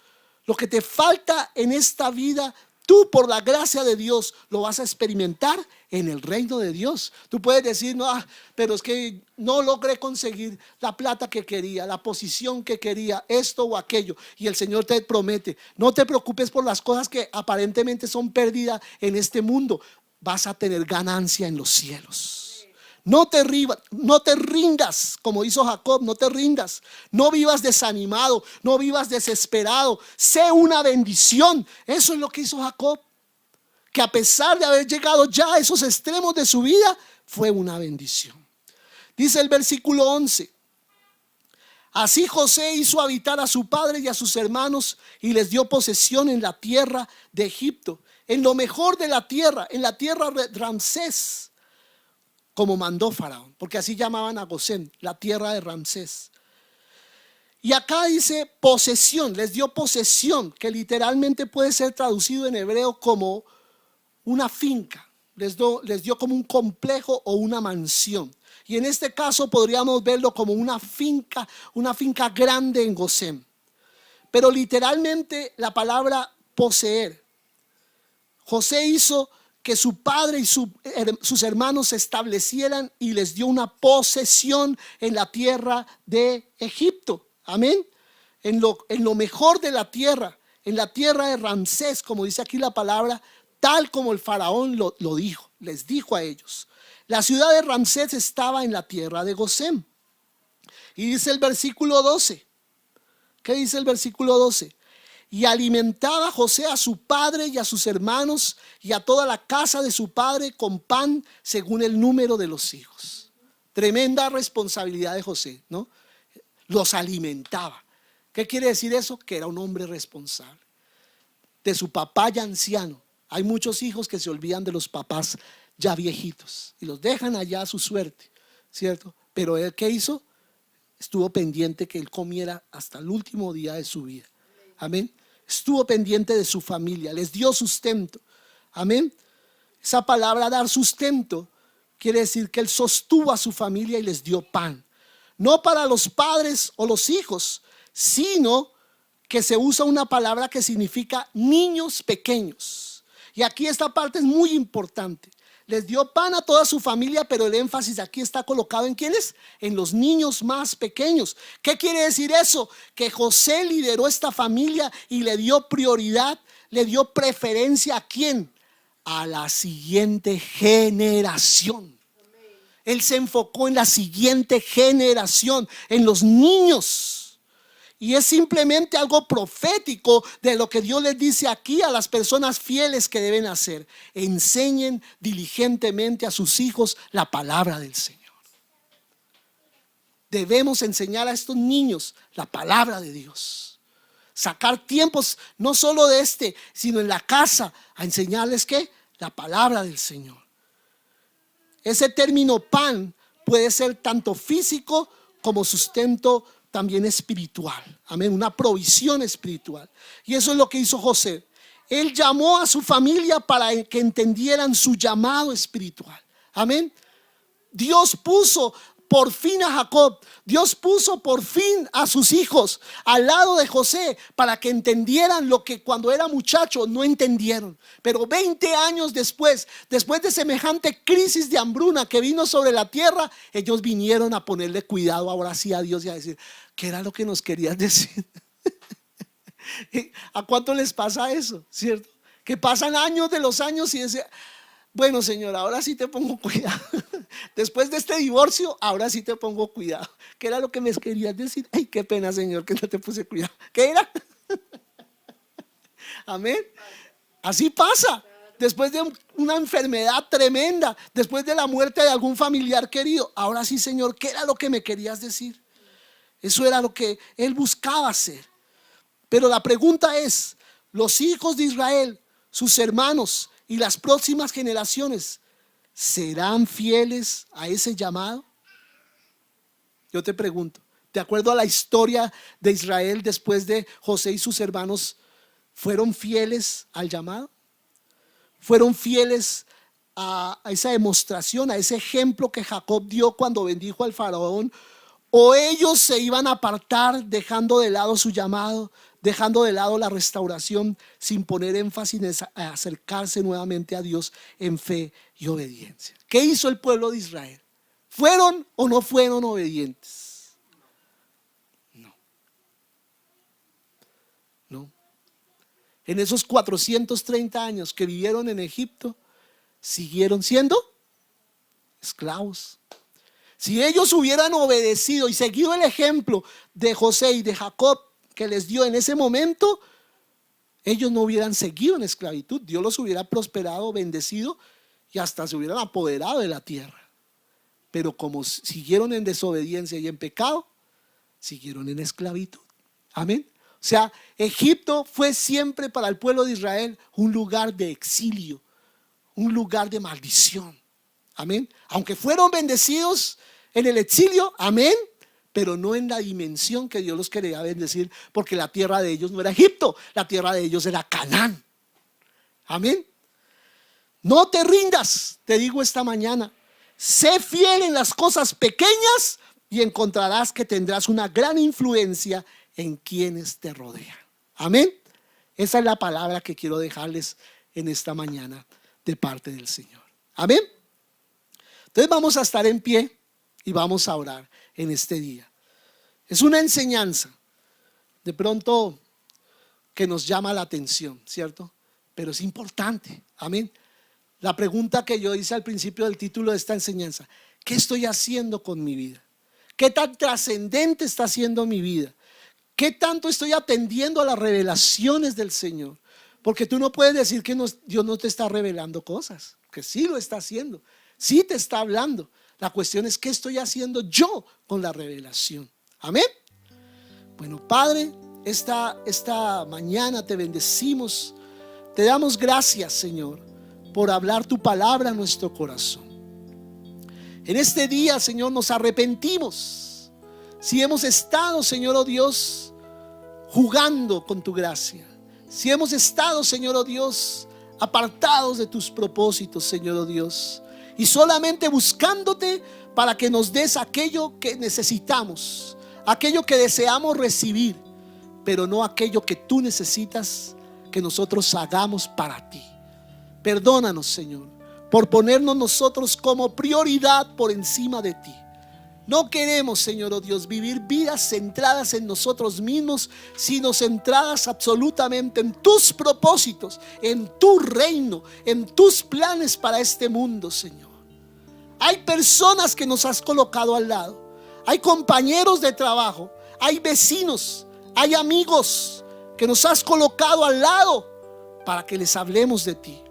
Lo que te falta en esta vida, tú por la gracia de Dios lo vas a experimentar en el reino de Dios. Tú puedes decir, no, pero es que no logré conseguir la plata que quería, la posición que quería, esto o aquello. Y el Señor te promete, no te preocupes por las cosas que aparentemente son pérdidas en este mundo. Vas a tener ganancia en los cielos. No te rindas, como hizo Jacob, no te rindas. No vivas desanimado, no vivas desesperado. Sé una bendición. Eso es lo que hizo Jacob. Que a pesar de haber llegado ya a esos extremos de su vida, fue una bendición. Dice el versículo 11. Así José hizo habitar a su padre y a sus hermanos y les dio posesión en la tierra de Egipto, en lo mejor de la tierra, en la tierra de Ramsés, como mandó Faraón, porque así llamaban a Gosén, la tierra de Ramsés. Y acá dice posesión, les dio posesión, que literalmente puede ser traducido en hebreo como una finca. Les dio como un complejo o una mansión. Y en este caso podríamos verlo como una finca grande en Gosén. Pero literalmente la palabra poseer. José hizo que su padre y sus hermanos se establecieran y les dio una posesión en la tierra de Egipto. Amén. En lo mejor de la tierra, en la tierra de Ramsés, como dice aquí la palabra, tal como el faraón lo dijo, les dijo a ellos. La ciudad de Ramsés estaba en la tierra de Gosén. Y dice el versículo 12. ¿Qué dice el versículo 12? Y alimentaba José a su padre y a sus hermanos y a toda la casa de su padre con pan según el número de los hijos. Tremenda responsabilidad de José, ¿no? Los alimentaba. ¿Qué quiere decir eso? Que era un hombre responsable. De su papá ya anciano. Hay muchos hijos que se olvidan de los papás ya viejitos y los dejan allá a su suerte, ¿cierto? Pero él, ¿qué hizo? Estuvo pendiente que él comiera hasta el último día de su vida. Amén. Estuvo pendiente de su familia, les dio sustento. Amén. Esa palabra dar sustento quiere decir que él sostuvo a su familia y les dio pan. No para los padres o los hijos, sino que se usa una palabra que significa niños pequeños. Y aquí esta parte es muy importante. Les dio pan a toda su familia, pero el énfasis aquí está colocado ¿en quiénes? En los niños más pequeños. ¿Qué quiere decir eso? Que José lideró esta familia y le dio prioridad, le dio preferencia ¿a quién? A la siguiente generación. Él se enfocó en la siguiente generación, en los niños. Y es simplemente algo profético de lo que Dios les dice aquí a las personas fieles que deben hacer. Enseñen diligentemente a sus hijos la palabra del Señor. Debemos enseñar a estos niños la palabra de Dios. Sacar tiempos no solo de sino en la casa, a enseñarles ¿qué? La palabra del Señor. Ese término pan puede ser tanto físico como sustento también espiritual. Amén, una provisión espiritual. Y eso es lo que hizo José. Él llamó a su familia para que entendieran su llamado espiritual. Amén. Dios puso por fin a Jacob, Dios puso por fin a sus hijos al lado de José para que entendieran lo que cuando era muchacho no entendieron. Pero 20 años después de semejante crisis de hambruna que vino sobre la tierra, ellos vinieron a ponerle cuidado ahora sí a Dios y a decir: ¿qué era lo que nos querías decir? ¿A cuánto les pasa eso? ¿Cierto? Que pasan años de los años y dicen: bueno, Señor, ahora sí te pongo cuidado. Después de este divorcio, ahora sí te pongo cuidado. ¿Qué era lo que me querías decir? Ay, qué pena, Señor, que no te puse cuidado. ¿Qué era? Amén. Así pasa. Después de una enfermedad tremenda, después de la muerte de algún familiar querido, ahora sí, Señor, ¿qué era lo que me querías decir? Eso era lo que él buscaba hacer. Pero la pregunta es: los hijos de Israel, sus hermanos y las próximas generaciones, ¿serán fieles a ese llamado? Yo te pregunto, de acuerdo a la historia de Israel después de José y sus hermanos, ¿fueron fieles al llamado? ¿Fueron fieles a esa demostración, a ese ejemplo que Jacob dio cuando bendijo al faraón? ¿O ellos se iban a apartar dejando de lado su llamado, dejando de lado la restauración, sin poner énfasis en acercarse nuevamente a Dios en fe y obediencia? ¿Qué hizo el pueblo de Israel? ¿Fueron o no fueron obedientes? No. En esos 430 años que vivieron en Egipto, siguieron siendo esclavos. Si ellos hubieran obedecido y seguido el ejemplo de José y de Jacob que les dio en ese momento, ellos no hubieran seguido en esclavitud. Dios los hubiera prosperado, bendecido y hasta se hubieran apoderado de la tierra. Pero como siguieron en desobediencia y en pecado, siguieron en esclavitud. Amén. O sea, Egipto fue siempre para el pueblo de Israel un lugar de exilio, un lugar de maldición. Amén. Aunque fueron bendecidos en el exilio, amén, pero no en la dimensión que Dios los quería bendecir, porque la tierra de ellos no era Egipto, la tierra de ellos era Canaán. Amén. No te rindas, te digo esta mañana. Sé fiel en las cosas pequeñas y encontrarás que tendrás una gran influencia en quienes te rodean. Amén. Esa es la palabra que quiero dejarles en esta mañana de parte del Señor. Amén. Entonces vamos a estar en pie y vamos a orar en este día. Es una enseñanza de pronto que nos llama la atención, ¿cierto? Pero es importante. Amén. La pregunta que yo hice al principio del título de esta enseñanza: ¿qué estoy haciendo con mi vida? ¿Qué tan trascendente está siendo mi vida? ¿Qué tanto estoy atendiendo a las revelaciones del Señor? Porque tú no puedes decir que Dios no te está revelando cosas, que sí lo está haciendo, sí te está hablando. La cuestión es: ¿qué estoy haciendo yo con la revelación? Amén. Bueno, Padre, esta mañana te bendecimos, te damos gracias, Señor, por hablar tu palabra a nuestro corazón. En este día, Señor, nos arrepentimos si hemos estado, Señor, oh Dios, jugando con tu gracia. Si hemos estado, Señor, oh Dios, apartados de tus propósitos, Señor, oh Dios, y solamente buscándote para que nos des aquello que necesitamos, aquello que deseamos recibir, pero no aquello que tú necesitas que nosotros hagamos para ti. Perdónanos, Señor, por ponernos nosotros como prioridad por encima de ti. No queremos, Señor, oh Dios, vivir vidas centradas en nosotros mismos, sino centradas absolutamente en tus propósitos, en tu reino, en tus planes para este mundo, Señor. Hay personas que nos has colocado al lado, hay compañeros de trabajo, hay vecinos, hay amigos que nos has colocado al lado para que les hablemos de ti.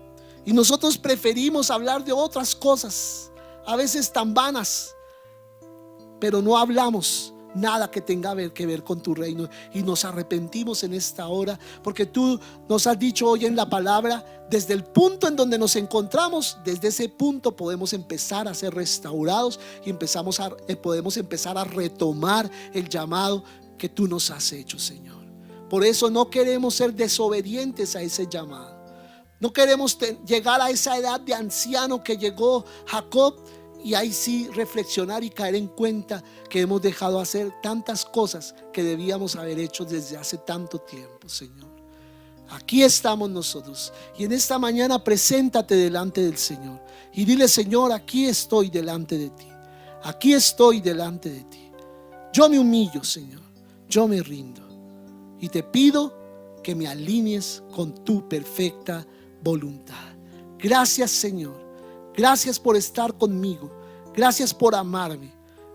Y nosotros preferimos hablar de otras cosas, a veces tan vanas, pero no hablamos nada que tenga que ver con tu reino. Y nos arrepentimos en esta hora, porque tú nos has dicho hoy en la palabra, desde el punto en donde nos encontramos, desde ese punto podemos empezar a ser restaurados y podemos empezar a retomar el llamado que tú nos has hecho, Señor. Por eso no queremos ser desobedientes a ese llamado. No queremos llegar a esa edad de anciano que llegó Jacob, y ahí sí reflexionar y caer en cuenta que hemos dejado hacer tantas cosas que debíamos haber hecho desde hace tanto tiempo, Señor. Aquí estamos nosotros, y en esta mañana preséntate delante del Señor y dile: Señor, aquí estoy delante de ti. Aquí estoy delante de ti. Yo me humillo, Señor. Yo me rindo y te pido que me alinees con tu perfecta voluntad. Gracias, Señor. Gracias por estar conmigo. Gracias por amarme.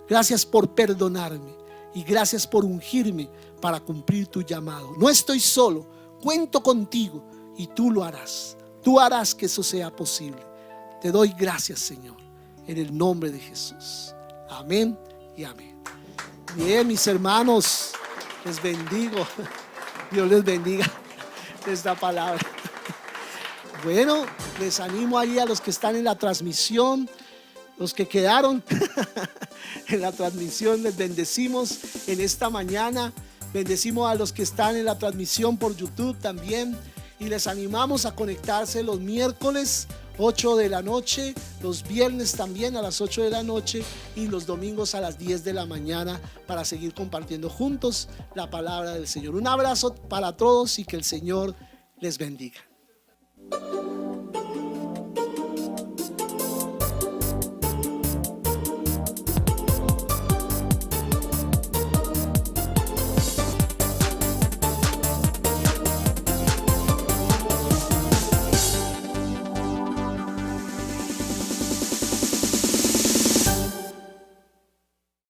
Gracias por perdonarme. Y gracias por ungirme para cumplir tu llamado. No estoy solo, cuento contigo y tú lo harás. Tú harás que eso sea posible. Te doy gracias, Señor, en el nombre de Jesús. Amén y amén. Bien, mis hermanos, les bendigo. Dios les bendiga esta palabra. Bueno, les animo ahí a los que están en la transmisión, los que quedaron en la transmisión, les bendecimos en esta mañana. Bendecimos a los que están en la transmisión por YouTube también, y les animamos a conectarse los miércoles 8 de la noche, los viernes también a las 8 de la noche y los domingos a las 10 de la mañana para seguir compartiendo juntos la palabra del Señor. Un abrazo para todos y que el Señor les bendiga.